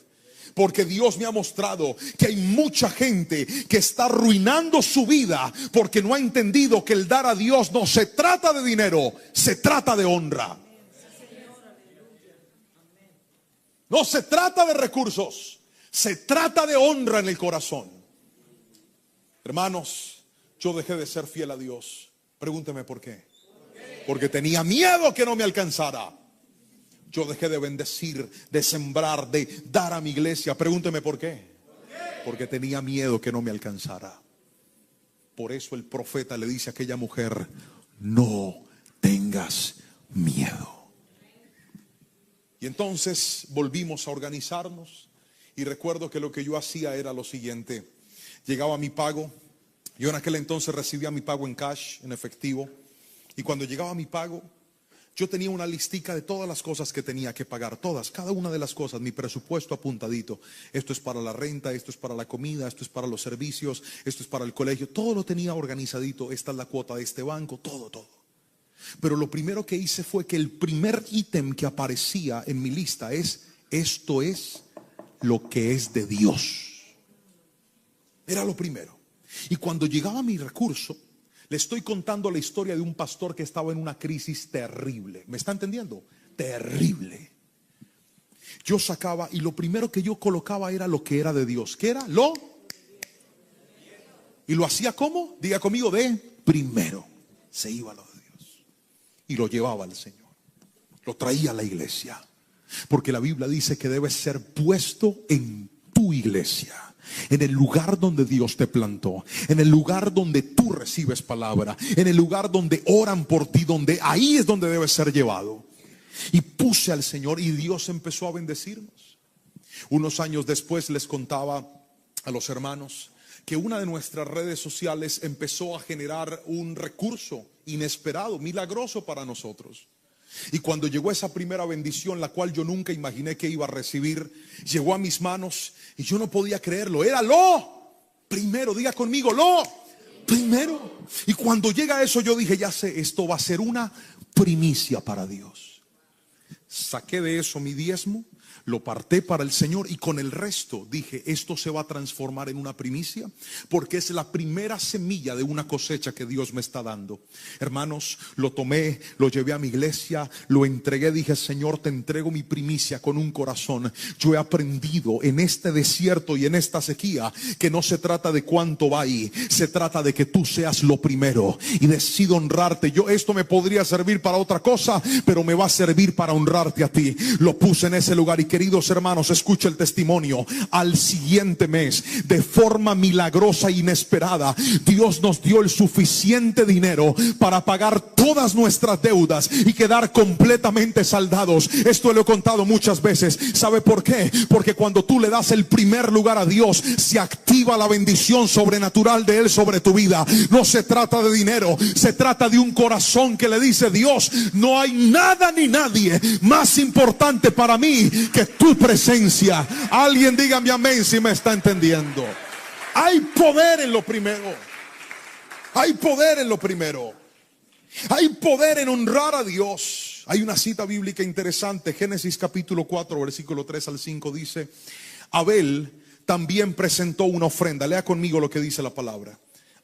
Porque Dios me ha mostrado que hay mucha gente que está arruinando su vida porque no ha entendido que el dar a Dios no se trata de dinero, se trata de honra. No se trata de recursos, se trata de honra en el corazón. Hermanos, yo dejé de ser fiel a Dios. Pregúnteme por qué. Porque tenía miedo que no me alcanzara. Yo dejé de bendecir, de sembrar, de dar a mi iglesia. Pregúnteme por qué. Porque tenía miedo que no me alcanzara. Por eso el profeta le dice a aquella mujer: no tengas miedo. Y entonces volvimos a organizarnos. Y recuerdo que lo que yo hacía era lo siguiente. Llegaba mi pago. Yo en aquel entonces recibía mi pago en cash, en efectivo. Y cuando llegaba mi pago, yo tenía una listica de todas las cosas que tenía que pagar, todas, cada una de las cosas, mi presupuesto apuntadito. Esto es para la renta, esto es para la comida, esto es para los servicios, esto es para el colegio. Todo lo tenía organizadito. Esta es la cuota de este banco, todo. Pero lo primero que hice fue que el primer ítem que aparecía en mi lista es: esto es lo que es de Dios. Era lo primero. Y cuando llegaba mi recurso, le estoy contando la historia de un pastor que estaba en una crisis terrible. ¿Me está entendiendo? Terrible. Yo sacaba y lo primero que yo colocaba era lo que era de Dios. ¿Qué era? Y lo hacía ¿cómo? Diga conmigo, de primero. Se iba a lo de Dios y lo llevaba al Señor. Lo traía a la iglesia. Porque la Biblia dice que debe ser puesto en tu iglesia, en el lugar donde Dios te plantó, en el lugar donde tú recibes palabra, en el lugar donde oran por ti, donde ahí es donde debe ser llevado. Y puse al Señor y Dios empezó a bendecirnos. Unos años después les contaba a los hermanos que una de nuestras redes sociales empezó a generar un recurso inesperado, milagroso para nosotros. Y cuando llegó esa primera bendición, la cual yo nunca imaginé que iba a recibir, llegó a mis manos y yo no podía creerlo. Era lo primero, diga conmigo, lo primero. Y cuando llega eso, yo dije: ya sé, esto va a ser una primicia para Dios. Saqué de eso mi diezmo, lo aparté para el Señor y con el resto dije: esto se va a transformar en una primicia, porque es la primera semilla de una cosecha que Dios me está dando. Hermanos, lo tomé, lo llevé a mi iglesia, lo entregué, dije: Señor, te entrego mi primicia con un corazón. Yo he aprendido en este desierto y en esta sequía que no se trata de cuánto va ahí, se trata de que tú seas lo primero, y decido honrarte. Esto me podría servir para otra cosa, pero me va a servir para honrarte a ti. Lo puse en ese lugar y queridos hermanos, escucha el testimonio. Al siguiente mes, de forma milagrosa e inesperada, Dios nos dio el suficiente dinero para pagar todas nuestras deudas y quedar completamente saldados. Esto lo he contado muchas veces. ¿Sabe por qué? Porque cuando tú le das el primer lugar a Dios, se activa la bendición sobrenatural de Él sobre tu vida. No se trata de dinero, se trata de un corazón que le dice: Dios, no hay nada ni nadie más importante para mí que tu presencia. Alguien dígame amén si me está entendiendo. Hay poder en lo primero. Hay poder en lo primero. Hay poder en honrar a Dios. Hay una cita bíblica interesante. Génesis capítulo 4 versículo 3 al 5 dice: Abel también presentó una ofrenda. Lea conmigo lo que dice la palabra.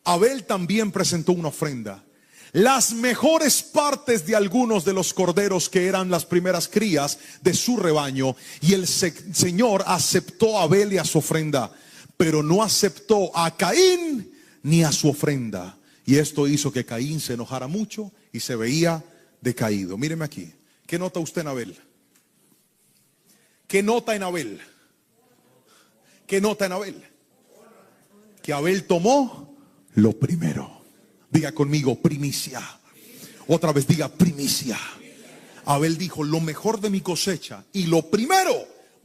Abel también presentó una ofrenda, las mejores partes de algunos de los corderos que eran las primeras crías de su rebaño. Y el Señor aceptó a Abel y a su ofrenda, pero no aceptó a Caín ni a su ofrenda. Y esto hizo que Caín se enojara mucho y se veía decaído. Míreme aquí. ¿Qué nota usted en Abel? ¿Qué nota en Abel? ¿Qué nota en Abel? Que Abel tomó lo primero. Diga conmigo, primicia. Otra vez diga, primicia. Abel dijo, lo mejor de mi cosecha y lo primero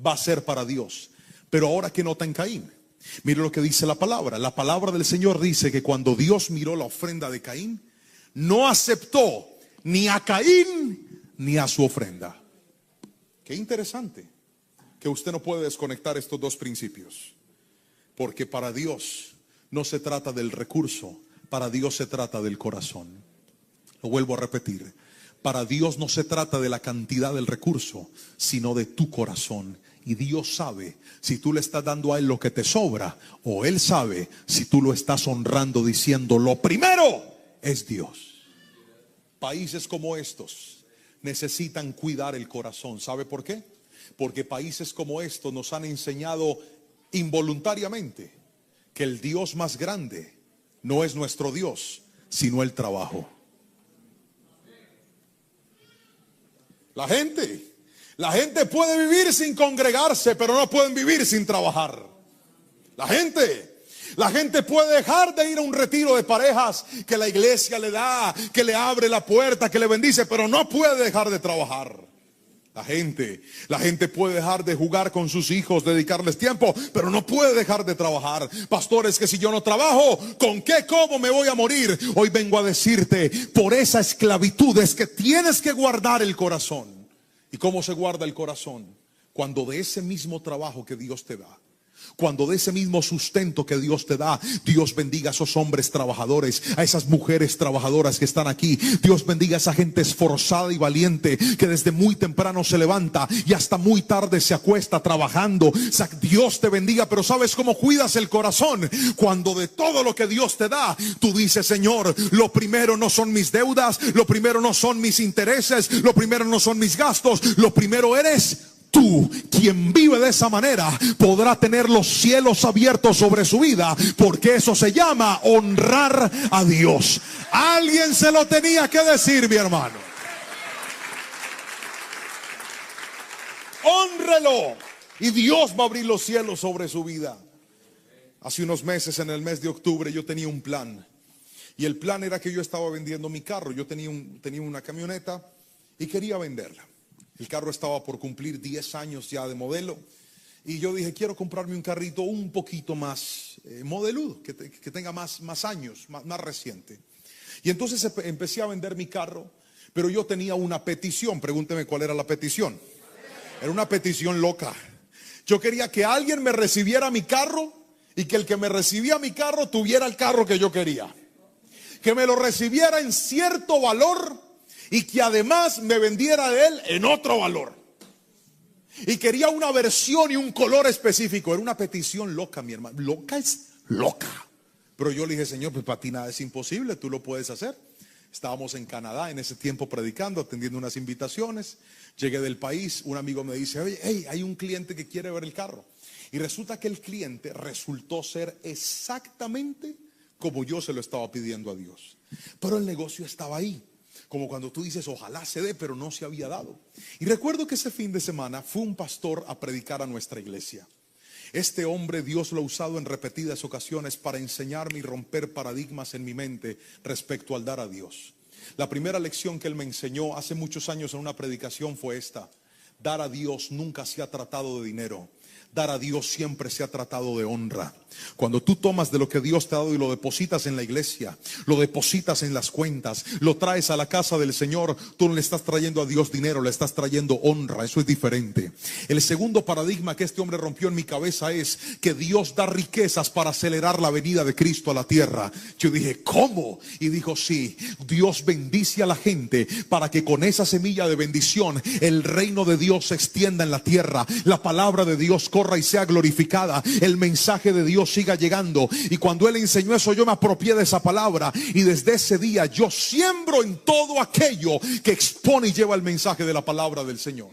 va a ser para Dios. Pero ahora, ¿qué nota en Caín? Mire lo que dice la palabra. La palabra del Señor dice que cuando Dios miró la ofrenda de Caín, no aceptó ni a Caín ni a su ofrenda. Qué interesante que usted no puede desconectar estos dos principios. Porque para Dios no se trata del recurso, para Dios se trata del corazón. Lo vuelvo a repetir. Para Dios no se trata de la cantidad del recurso, sino de tu corazón. Y Dios sabe si tú le estás dando a Él lo que te sobra, o Él sabe si tú lo estás honrando diciendo, lo primero es Dios. Países como estos necesitan cuidar el corazón. ¿Sabe por qué? Porque países como estos nos han enseñado involuntariamente que el Dios más grande no es nuestro Dios, sino el trabajo. La gente puede vivir sin congregarse, pero no pueden vivir sin trabajar. La gente puede dejar de ir a un retiro de parejas que la iglesia le da, que le abre la puerta, que le bendice, pero no puede dejar de trabajar. La gente puede dejar de jugar con sus hijos, dedicarles tiempo, pero no puede dejar de trabajar. Pastores, que si yo no trabajo, ¿con qué como me voy a morir? Hoy vengo a decirte, por esa esclavitud es que tienes que guardar el corazón. ¿Y cómo se guarda el corazón? Cuando de ese mismo trabajo que Dios te da, cuando de ese mismo sustento que Dios te da, Dios bendiga a esos hombres trabajadores, a esas mujeres trabajadoras que están aquí. Dios bendiga a esa gente esforzada y valiente que desde muy temprano se levanta y hasta muy tarde se acuesta trabajando. Dios te bendiga, pero ¿sabes cómo cuidas el corazón? Cuando de todo lo que Dios te da, tú dices, Señor, lo primero no son mis deudas, lo primero no son mis intereses, lo primero no son mis gastos, lo primero eres tú. Quien vive de esa manera podrá tener los cielos abiertos sobre su vida, porque eso se llama honrar a Dios. Alguien se lo tenía que decir, mi hermano. Hónrelo y Dios va a abrir los cielos sobre su vida. Hace unos meses, en el mes de octubre, yo tenía un plan. Y el plan era que yo estaba vendiendo mi carro. Yo tenía una camioneta y quería venderla. El carro estaba por cumplir 10 años ya de modelo. Y yo dije, quiero comprarme un carrito un poquito más modeludo, que tenga más años, más reciente. Y entonces empecé a vender mi carro, pero yo tenía una petición. Pregúnteme cuál era la petición. Era una petición loca. Yo quería que alguien me recibiera mi carro y que el que me recibía mi carro tuviera el carro que yo quería. Que me lo recibiera en cierto valor y que además me vendiera de él en otro valor. Y quería una versión y un color específico. Era una petición loca, mi hermano. Loca es loca. Pero yo le dije, Señor, pues para ti nada es imposible, tú lo puedes hacer. Estábamos en Canadá en ese tiempo predicando, atendiendo unas invitaciones. Llegué del país, un amigo me dice, oye, hey, hay un cliente que quiere ver el carro. Y resulta que el cliente resultó ser exactamente como yo se lo estaba pidiendo a Dios. Pero el negocio estaba ahí. Como cuando tú dices, ojalá se dé, pero no se había dado. Y recuerdo que ese fin de semana fue un pastor a predicar a nuestra iglesia. Este hombre Dios lo ha usado en repetidas ocasiones para enseñarme y romper paradigmas en mi mente respecto al dar a Dios. La primera lección que él me enseñó hace muchos años en una predicación fue esta: dar a Dios nunca se ha tratado de dinero. Dar a Dios siempre se ha tratado de honra. Cuando tú tomas de lo que Dios te ha dado y lo depositas en la iglesia, lo depositas en las cuentas, lo traes a la casa del Señor, tú no le estás trayendo a Dios dinero, le estás trayendo honra. Eso es diferente. El segundo paradigma que este hombre rompió en mi cabeza es que Dios da riquezas para acelerar la venida de Cristo a la tierra. Yo dije, ¿cómo? Y dijo, sí, Dios bendice a la gente para que con esa semilla de bendición el reino de Dios se extienda en la tierra, la palabra de Dios corra y sea glorificada, el mensaje de Dios siga llegando. Y cuando él enseñó eso, yo me apropié de esa palabra, y desde ese día yo siembro en todo aquello que expone y lleva el mensaje de la palabra del Señor.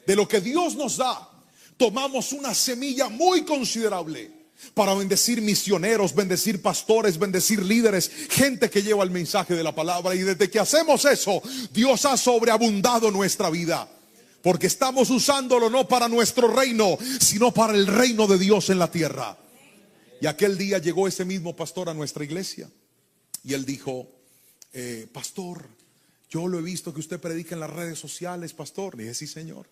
De lo que Dios nos da, tomamos una semilla muy considerable. para bendecir misioneros, bendecir pastores, bendecir líderes, gente que lleva el mensaje de la palabra. Y desde que hacemos eso, Dios ha sobreabundado nuestra vida, porque estamos usándolo no para nuestro reino, sino para el reino de Dios en la tierra. Y aquel día llegó ese mismo pastor a nuestra iglesia y él dijo: pastor, yo lo he visto que usted predica en las redes sociales, pastor. Le dije: sí, señor.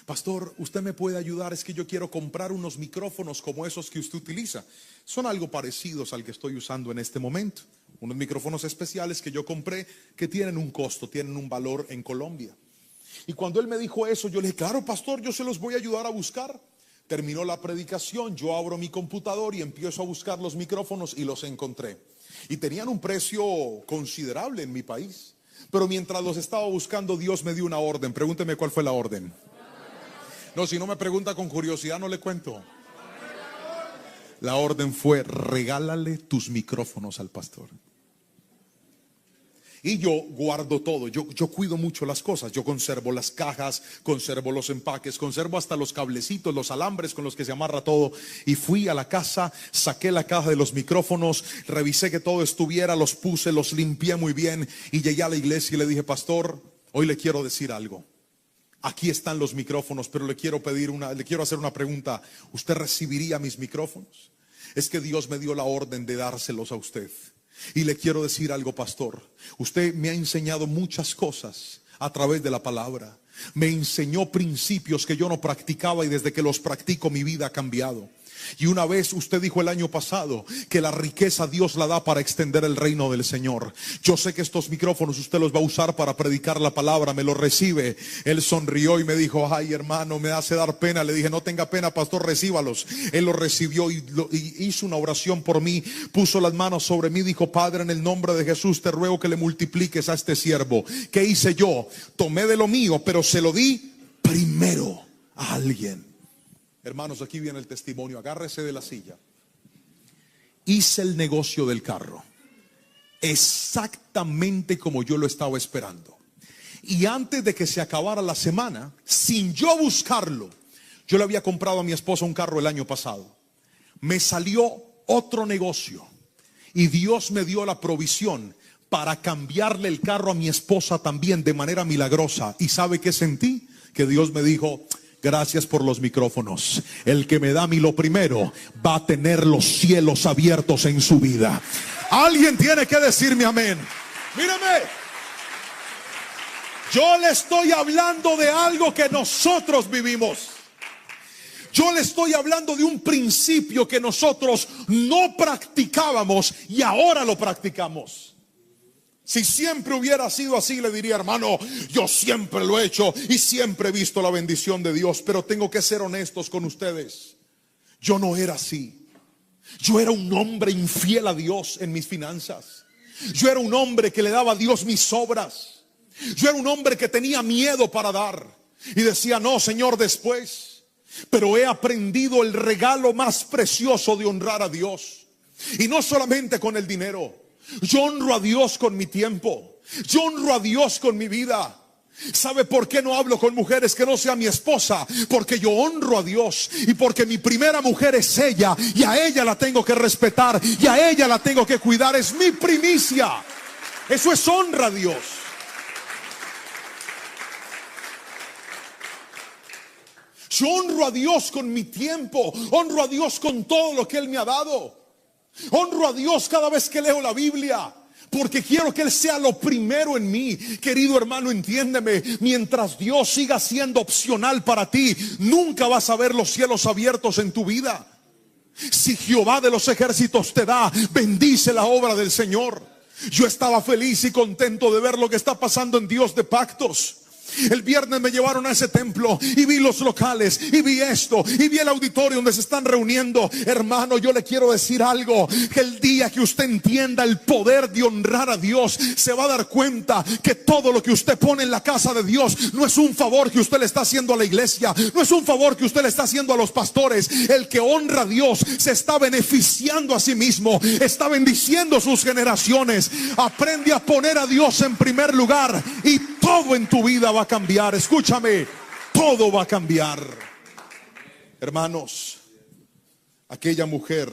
Pastor, usted me puede ayudar, es que yo quiero comprar unos micrófonos como esos que usted utiliza. Son algo parecidos al que estoy usando en este momento. Unos micrófonos especiales que yo compré, que tienen un costo, tienen un valor en Colombia. Y cuando él me dijo eso, yo le dije: claro, pastor, yo se los voy a ayudar a buscar. Terminó la predicación, yo abro mi computador y empiezo a buscar los micrófonos y los encontré. Y tenían un precio considerable en mi país. Pero mientras los estaba buscando, Dios me dio una orden. Pregúnteme cuál fue la orden. No, si no me pregunta con curiosidad, no le cuento. La orden fue: regálale tus micrófonos al pastor. Y yo guardo todo, yo cuido mucho las cosas. Yo conservo las cajas, conservo los empaques, conservo hasta los cablecitos, los alambres con los que se amarra todo. Y fui a la casa, saqué la caja de los micrófonos, revisé que todo estuviera, los puse, los limpié muy bien. Y llegué a la iglesia y le dije: pastor, hoy le quiero decir algo. Aquí están los micrófonos, pero le quiero hacer una pregunta. ¿Usted recibiría mis micrófonos? Es que Dios me dio la orden de dárselos a usted. Y le quiero decir algo, pastor. Usted me ha enseñado muchas cosas a través de la palabra. Me enseñó principios que yo no practicaba y desde que los practico mi vida ha cambiado. Y una vez usted dijo el año pasado que la riqueza Dios la da para extender el reino del Señor. Yo sé que estos micrófonos usted los va a usar para predicar la palabra. ¿Me los recibe? Él sonrió y me dijo: ay, hermano, me hace dar pena. Le dije: no tenga pena, pastor, recíbalos. Él los recibió y hizo una oración por mí. Puso las manos sobre mí, dijo: Padre, en el nombre de Jesús te ruego que le multipliques a este siervo. ¿Qué hice yo? Tomé de lo mío, pero se lo di primero a alguien. Hermanos, aquí viene el testimonio. Agárrese de la silla. Hice el negocio del carro exactamente como yo lo estaba esperando. Y antes de que se acabara la semana, sin yo buscarlo, yo le había comprado a mi esposa un carro el año pasado. Me salió otro negocio y Dios me dio la provisión para cambiarle el carro a mi esposa también de manera milagrosa. ¿Y sabe qué sentí? Que Dios me dijo: gracias por los micrófonos. El que me da a mí lo primero va a tener los cielos abiertos en su vida. Alguien tiene que decirme amén. Mírame, yo le estoy hablando de algo que nosotros vivimos. Yo le estoy hablando de un principio que nosotros no practicábamos y ahora lo practicamos. Si siempre hubiera sido así, le diría: hermano, yo siempre lo he hecho y siempre he visto la bendición de Dios. Pero tengo que ser honestos con ustedes. Yo no era así. Yo era un hombre infiel a Dios en mis finanzas. Yo era un hombre que le daba a Dios mis obras. Yo era un hombre que tenía miedo para dar y decía: no, Señor, después. Pero he aprendido el regalo más precioso de honrar a Dios. Y no solamente con el dinero. Yo honro a Dios con mi tiempo. Yo honro a Dios con mi vida. ¿Sabe por qué no hablo con mujeres que no sea mi esposa? Porque yo honro a Dios y porque mi primera mujer es ella, y a ella la tengo que respetar y a ella la tengo que cuidar. Es mi primicia. Eso es honra a Dios. Yo honro a Dios con mi tiempo. Honro a Dios con todo lo que Él me ha dado. Honro a Dios cada vez que leo la Biblia, porque quiero que Él sea lo primero en mí. Querido hermano, entiéndeme. Mientras Dios siga siendo opcional para ti, nunca vas a ver los cielos abiertos en tu vida. Si Jehová de los ejércitos te da, bendice la obra del Señor. Yo estaba feliz y contento de ver lo que está pasando en Dios de Pactos. El viernes me llevaron a ese templo y vi los locales y vi esto y vi el auditorio donde se están reuniendo. Hermano, yo le quiero decir algo, que el día que usted entienda el poder de honrar a Dios, se va a dar cuenta que todo lo que usted pone en la casa de Dios no es un favor que usted le está haciendo a la iglesia, no es un favor que usted le está haciendo a los pastores. El que honra a Dios se está beneficiando a sí mismo, está bendiciendo sus generaciones. Aprende a poner a Dios en primer lugar y todo en tu vida va a cambiar. Escúchame, todo va a cambiar. Hermanos, Aquella mujer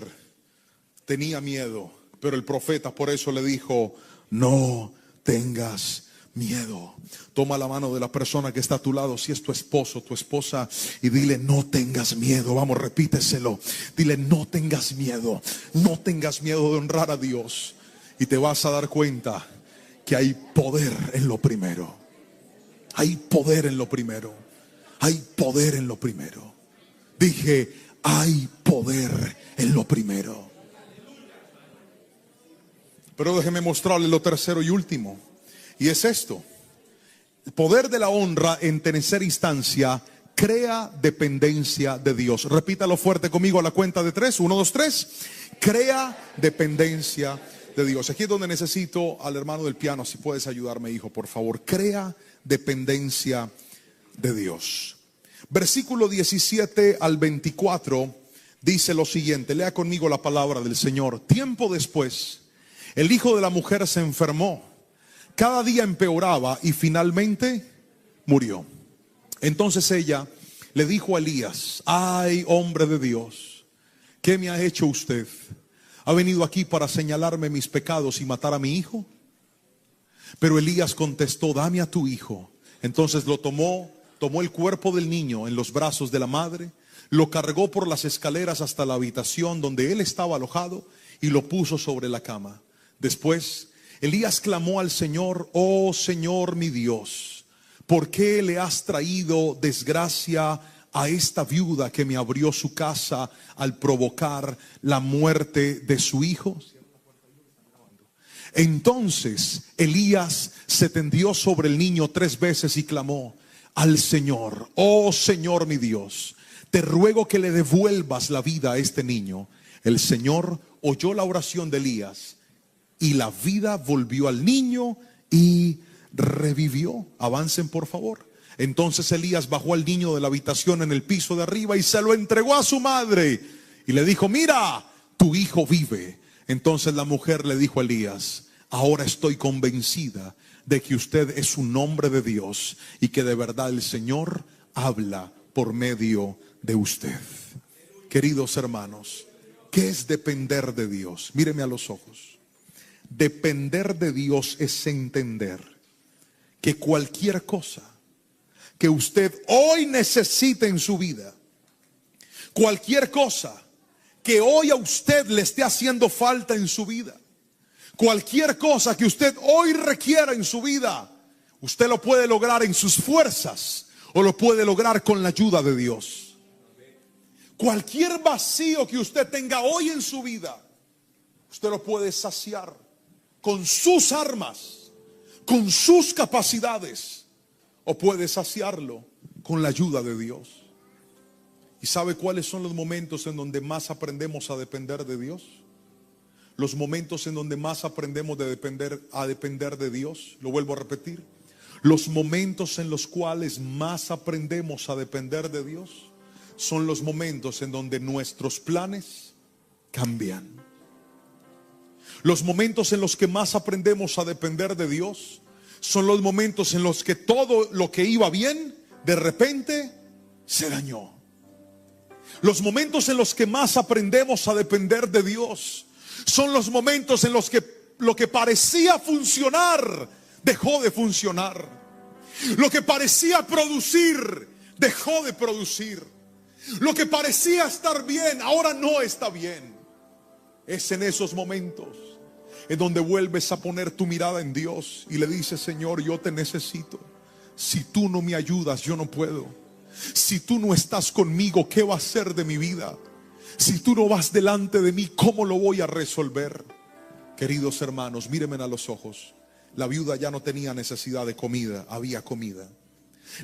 tenía miedo, pero el profeta por eso le dijo: no tengas miedo. Toma la mano de la persona que está a tu lado, si es tu esposo, tu esposa, y dile: no tengas miedo. Vamos, repíteselo. Dile: no tengas miedo. No tengas miedo de honrar a Dios. Y te vas a dar cuenta que hay poder en lo primero. Hay poder en lo primero. Hay poder en lo primero. Dije: hay poder en lo primero. Pero déjeme mostrarle lo tercero y último. Y es esto: el poder de la honra en tercera instancia crea dependencia de Dios. Repítalo fuerte conmigo a la cuenta de 3. 1, 2, 3. Crea dependencia de Dios. Aquí es donde necesito al hermano del piano. Si puedes ayudarme, hijo, por favor. Crea dependencia de Dios. Versículo 17 al 24 dice lo siguiente. Lea conmigo la palabra del Señor. Tiempo después, el hijo de la mujer se enfermó. Cada día empeoraba y finalmente murió. Entonces ella le dijo a Elías: ay, hombre de Dios, ¿qué me ha hecho usted? ¿Ha venido aquí para señalarme mis pecados y matar a mi hijo? Pero Elías contestó: dame a tu hijo. Entonces lo tomó el cuerpo del niño en los brazos de la madre, lo cargó por las escaleras hasta la habitación donde él estaba alojado y lo puso sobre la cama. Después Elías clamó al Señor: oh Señor mi Dios, ¿por qué le has traído desgracia a esta viuda que me abrió su casa al provocar la muerte de su hijo? Entonces Elías se tendió sobre el niño 3 veces y clamó al Señor: oh Señor mi Dios, te ruego que le devuelvas la vida a este niño. El Señor oyó la oración de Elías y la vida volvió al niño y revivió. Avancen, por favor. Entonces Elías bajó al niño de la habitación en el piso de arriba y se lo entregó a su madre y le dijo: mira, tu hijo vive. Entonces la mujer le dijo a Elías: ahora estoy convencida de que usted es un hombre de Dios y que de verdad el Señor habla por medio de usted. Queridos hermanos, ¿qué es depender de Dios? Míreme a los ojos. Depender de Dios es entender que cualquier cosa que usted hoy necesite en su vida, cualquier cosa que hoy a usted le esté haciendo falta en su vida, cualquier cosa que usted hoy requiera en su vida, usted lo puede lograr en sus fuerzas o lo puede lograr con la ayuda de Dios. Cualquier vacío que usted tenga hoy en su vida, usted lo puede saciar con sus armas, con sus capacidades, o puede saciarlo con la ayuda de Dios. ¿Y sabe cuáles son los momentos en donde más aprendemos a depender de Dios? Los momentos en donde más aprendemos a depender de Dios. Lo vuelvo a repetir. Los momentos en los cuales más aprendemos a depender de Dios son los momentos en donde nuestros planes cambian. Los momentos en los que más aprendemos a depender de Dios son los momentos en los que todo lo que iba bien de repente se dañó. Los momentos en los que más aprendemos a depender de Dios son los momentos en los que lo que parecía funcionar dejó de funcionar. Lo que parecía producir dejó de producir. Lo que parecía estar bien ahora no está bien. Es en esos momentos en donde vuelves a poner tu mirada en Dios y le dices: Señor, yo te necesito. Si tú no me ayudas, yo no puedo. Si tú no estás conmigo, ¿qué va a ser de mi vida? Si tú no vas delante de mí, ¿cómo lo voy a resolver? Queridos hermanos, mírenme a los ojos. La viuda ya no tenía necesidad de comida, había comida.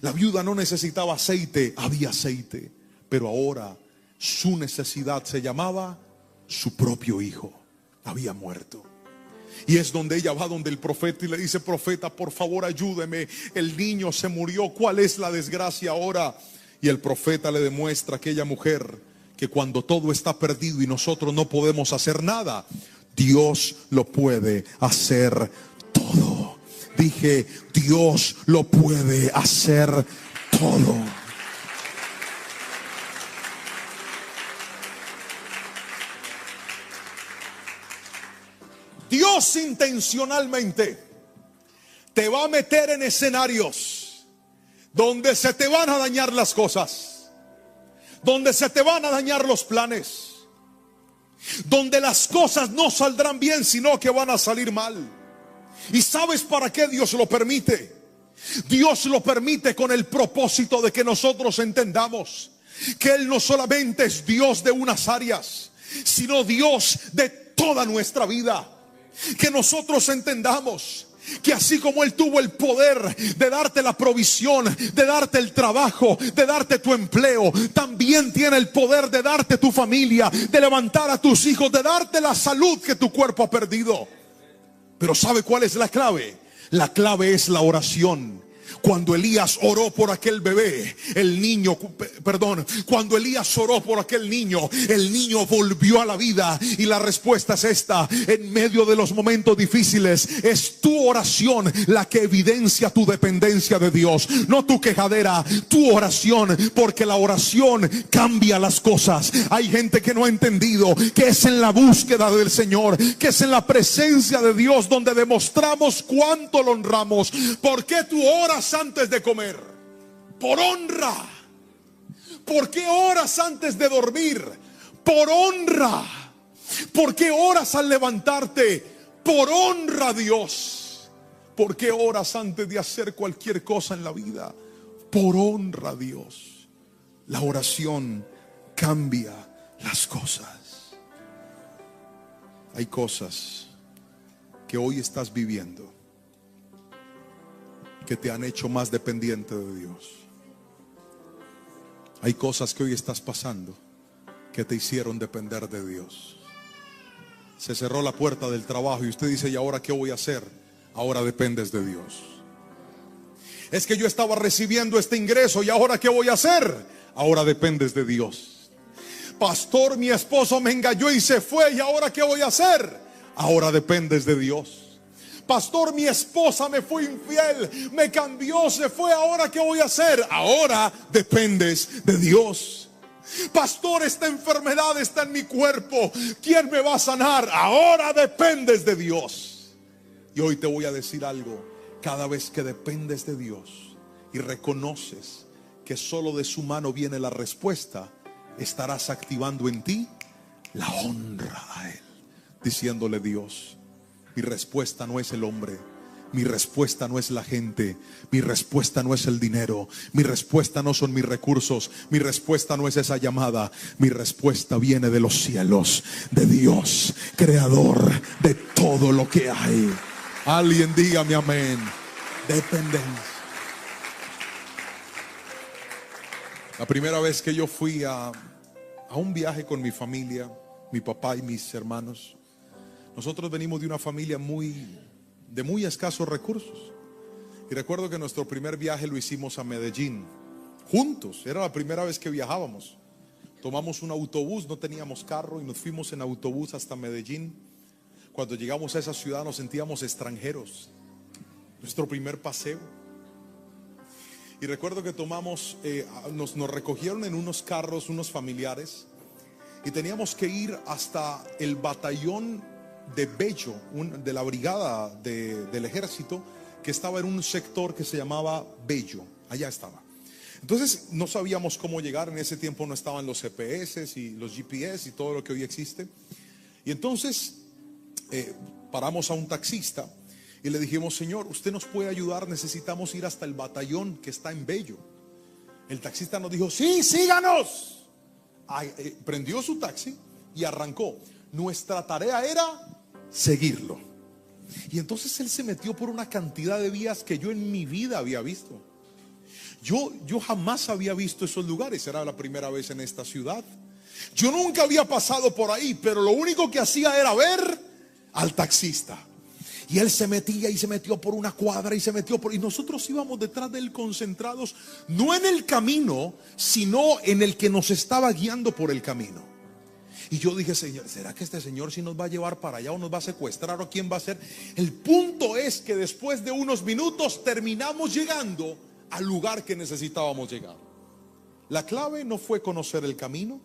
La viuda no necesitaba aceite, había aceite. Pero ahora su necesidad se llamaba su propio hijo. Había muerto. Y es donde ella va donde el profeta y le dice: profeta, por favor ayúdeme, el niño se murió, ¿cuál es la desgracia ahora? Y el profeta le demuestra a aquella mujer que cuando todo está perdido y nosotros no podemos hacer nada, Dios lo puede hacer todo. Dije: Dios lo puede hacer todo. Dios intencionalmente te va a meter en escenarios donde se te van a dañar las cosas, donde se te van a dañar los planes, donde las cosas no saldrán bien, sino que van a salir mal. ¿Y sabes para qué Dios lo permite? Dios lo permite con el propósito de que nosotros entendamos que Él no solamente es Dios de unas áreas, sino Dios de toda nuestra vida. Que nosotros entendamos que así como Él tuvo el poder de darte la provisión, de darte el trabajo, de darte tu empleo, también tiene el poder de darte tu familia, de levantar a tus hijos, de darte la salud que tu cuerpo ha perdido. Pero ¿sabe cuál es la clave? La clave es la oración. Cuando Elías oró por aquel bebé, cuando Elías oró por aquel niño, el niño volvió a la vida. Y la respuesta es esta: en medio de los momentos difíciles, es tu oración la que evidencia tu dependencia de Dios, no tu quejadera, tu oración, porque la oración cambia las cosas. Hay gente que no ha entendido que es en la búsqueda del Señor, que es en la presencia de Dios donde demostramos cuánto lo honramos. ¿Por qué tú oras antes de comer? Por honra. ¿Por qué oras antes de dormir? Por honra. ¿Por qué oras al levantarte? Por honra a Dios. ¿Por qué oras antes de hacer cualquier cosa en la vida? Por honra a Dios. La oración cambia las cosas. Hay cosas que hoy estás viviendo que te han hecho más dependiente de Dios. Hay cosas que hoy estás pasando que te hicieron depender de Dios. Se cerró la puerta del trabajo y usted dice: ¿y ahora qué voy a hacer? Ahora dependes de Dios. Es que yo estaba recibiendo este ingreso y ahora qué voy a hacer? Ahora dependes de Dios. Pastor, mi esposo me engañó y se fue, ¿y ahora qué voy a hacer? Ahora dependes de Dios. Pastor, mi esposa me fue infiel, me cambió, se fue, ¿ahora qué voy a hacer? Ahora dependes de Dios. Pastor, esta enfermedad está en mi cuerpo, ¿quién me va a sanar? Ahora dependes de Dios. Y hoy te voy a decir algo: cada vez que dependes de Dios y reconoces que solo de su mano viene la respuesta, estarás activando en ti la honra a Él, diciéndole: Dios, mi respuesta no es el hombre, mi respuesta no es la gente, mi respuesta no es el dinero, mi respuesta no son mis recursos, mi respuesta no es esa llamada, mi respuesta viene de los cielos, de Dios, creador de todo lo que hay. Alguien dígame amén. Dependencia. La primera vez que yo fui a un viaje con mi familia, mi papá y mis hermanos, nosotros venimos de una familia de muy escasos recursos. Y recuerdo que nuestro primer viaje lo hicimos a Medellín, juntos. Era la primera vez que viajábamos. Tomamos un autobús, no teníamos carro, y nos fuimos en autobús hasta Medellín. Cuando llegamos a esa ciudad nos sentíamos extranjeros. Nuestro primer paseo. Y recuerdo que nos recogieron en unos carros, unos familiares, y teníamos que ir hasta el batallón de Bello, de la brigada del ejército, que estaba en un sector que se llamaba Bello. Allá estaba. Entonces no sabíamos cómo llegar. En ese tiempo no estaban los GPS y los GPS y todo lo que hoy existe. Y entonces paramos a un taxista y le dijimos: señor, ¿usted nos puede ayudar? Necesitamos ir hasta el batallón que está en Bello. El taxista nos dijo: sí, síganos. Prendió su taxi y arrancó. Nuestra tarea era seguirlo. Y entonces él se metió por una cantidad de vías que yo en mi vida había visto. Yo jamás había visto esos lugares. Era la primera vez en esta ciudad. Yo nunca había pasado por ahí, pero lo único que hacía era ver al taxista. Y él se metía y se metió por una cuadra y se metió y nosotros íbamos detrás de él concentrados, no en el camino, sino en el que nos estaba guiando por el camino. Y yo dije: Señor, ¿será que este señor sí nos va a llevar para allá o nos va a secuestrar o quién va a ser? El punto es que después de unos minutos terminamos llegando al lugar que necesitábamos llegar. La clave no fue conocer el camino,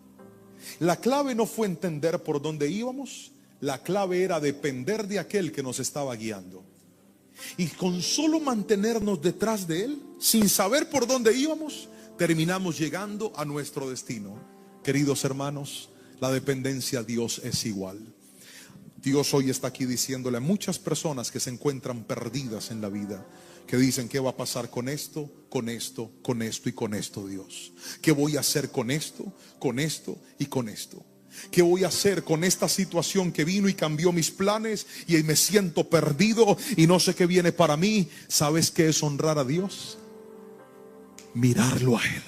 la clave no fue entender por dónde íbamos, La clave era depender de aquel que nos estaba guiando. Y con solo mantenernos detrás de Él, sin saber por dónde íbamos, terminamos llegando a nuestro destino. Queridos hermanos, la dependencia a Dios es igual. Dios hoy está aquí diciéndole a muchas personas que se encuentran perdidas en la vida, que dicen: ¿qué va a pasar con esto, con esto, con esto y con esto, Dios? ¿Qué voy a hacer con esto y con esto? ¿Qué voy a hacer con esta situación que vino y cambió mis planes y me siento perdido y no sé qué viene para mí? ¿Sabes qué es honrar a Dios? Mirarlo a Él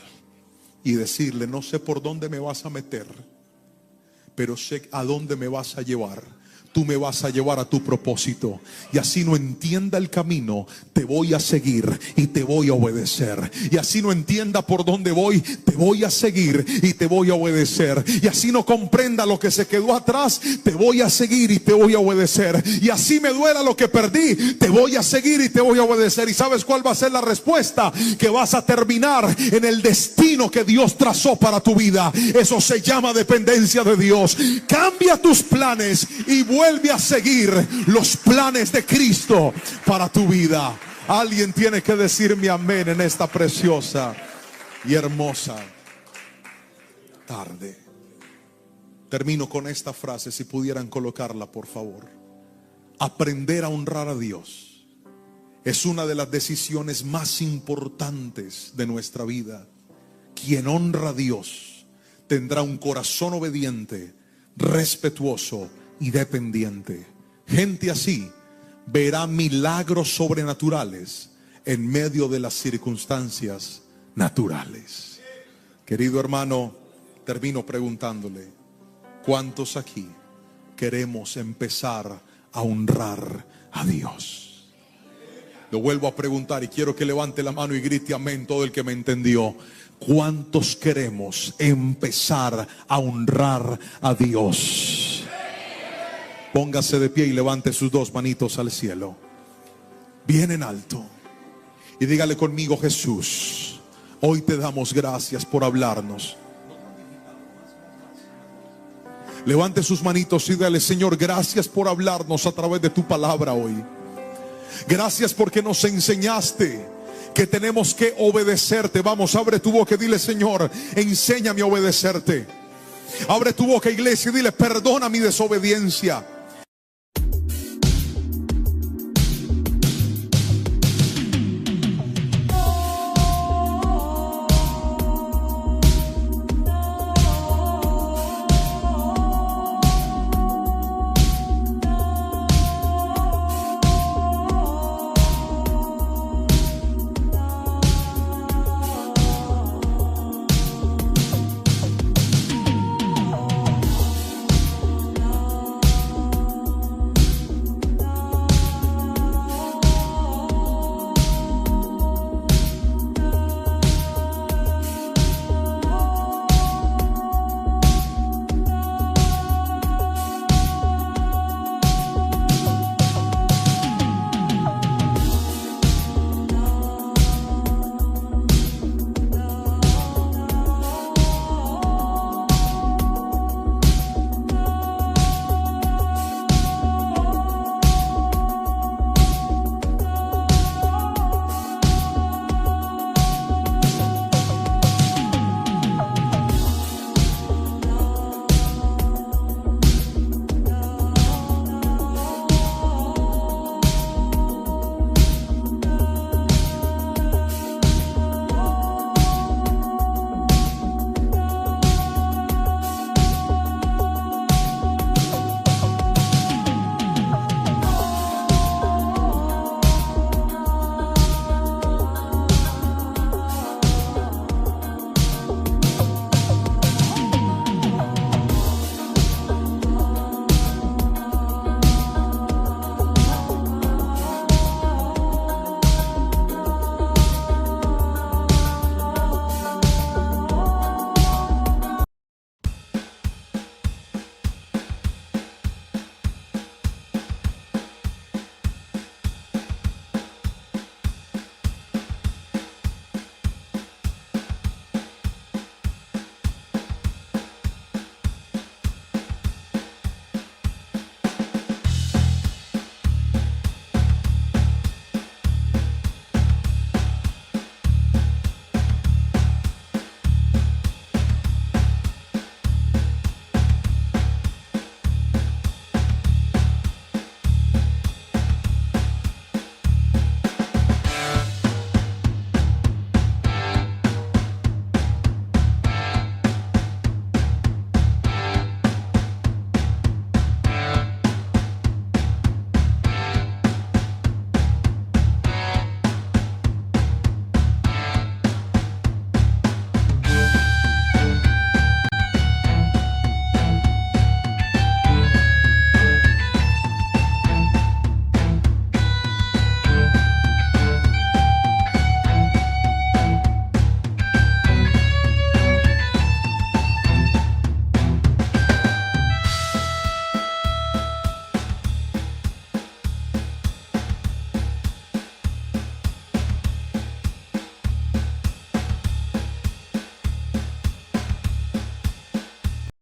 y decirle: no sé por dónde me vas a meter, pero sé a dónde me vas a llevar. Tú me vas a llevar a tu propósito. Y así no entienda el camino, te voy a seguir y te voy a obedecer. Y así no entienda por dónde voy, te voy a seguir y te voy a obedecer. Y así no comprenda lo que se quedó atrás, te voy a seguir y te voy a obedecer. Y así me duela lo que perdí, te voy a seguir y te voy a obedecer. ¿Y sabes cuál va a ser la respuesta? Que vas a terminar en el destino que Dios trazó para tu vida. Eso se llama dependencia de Dios. Cambia tus planes y vuelve a seguir los planes de Cristo para tu vida. Alguien tiene que decirme amén en esta preciosa y hermosa tarde. Termino con esta frase, si pudieran colocarla, por favor. Aprender a honrar a Dios es una de las decisiones más importantes de nuestra vida. Quien honra a Dios tendrá un corazón obediente, respetuoso y dependiente. Gente así verá milagros sobrenaturales en medio de las circunstancias naturales. Querido hermano, termino preguntándole: ¿cuántos aquí queremos empezar a honrar a Dios? Lo vuelvo a preguntar y quiero que levante la mano y grite amén todo el que me entendió. ¿Cuántos queremos empezar a honrar a Dios? Póngase de pie y levante sus dos manitos al cielo, bien en alto, y dígale conmigo: Jesús, hoy te damos gracias por hablarnos. Levante sus manitos y dígale: Señor, gracias por hablarnos a través de tu palabra hoy. Gracias porque nos enseñaste que tenemos que obedecerte. Vamos, abre tu boca y dile: Señor, enséñame a obedecerte. Abre tu boca, iglesia, y dile: perdona mi desobediencia.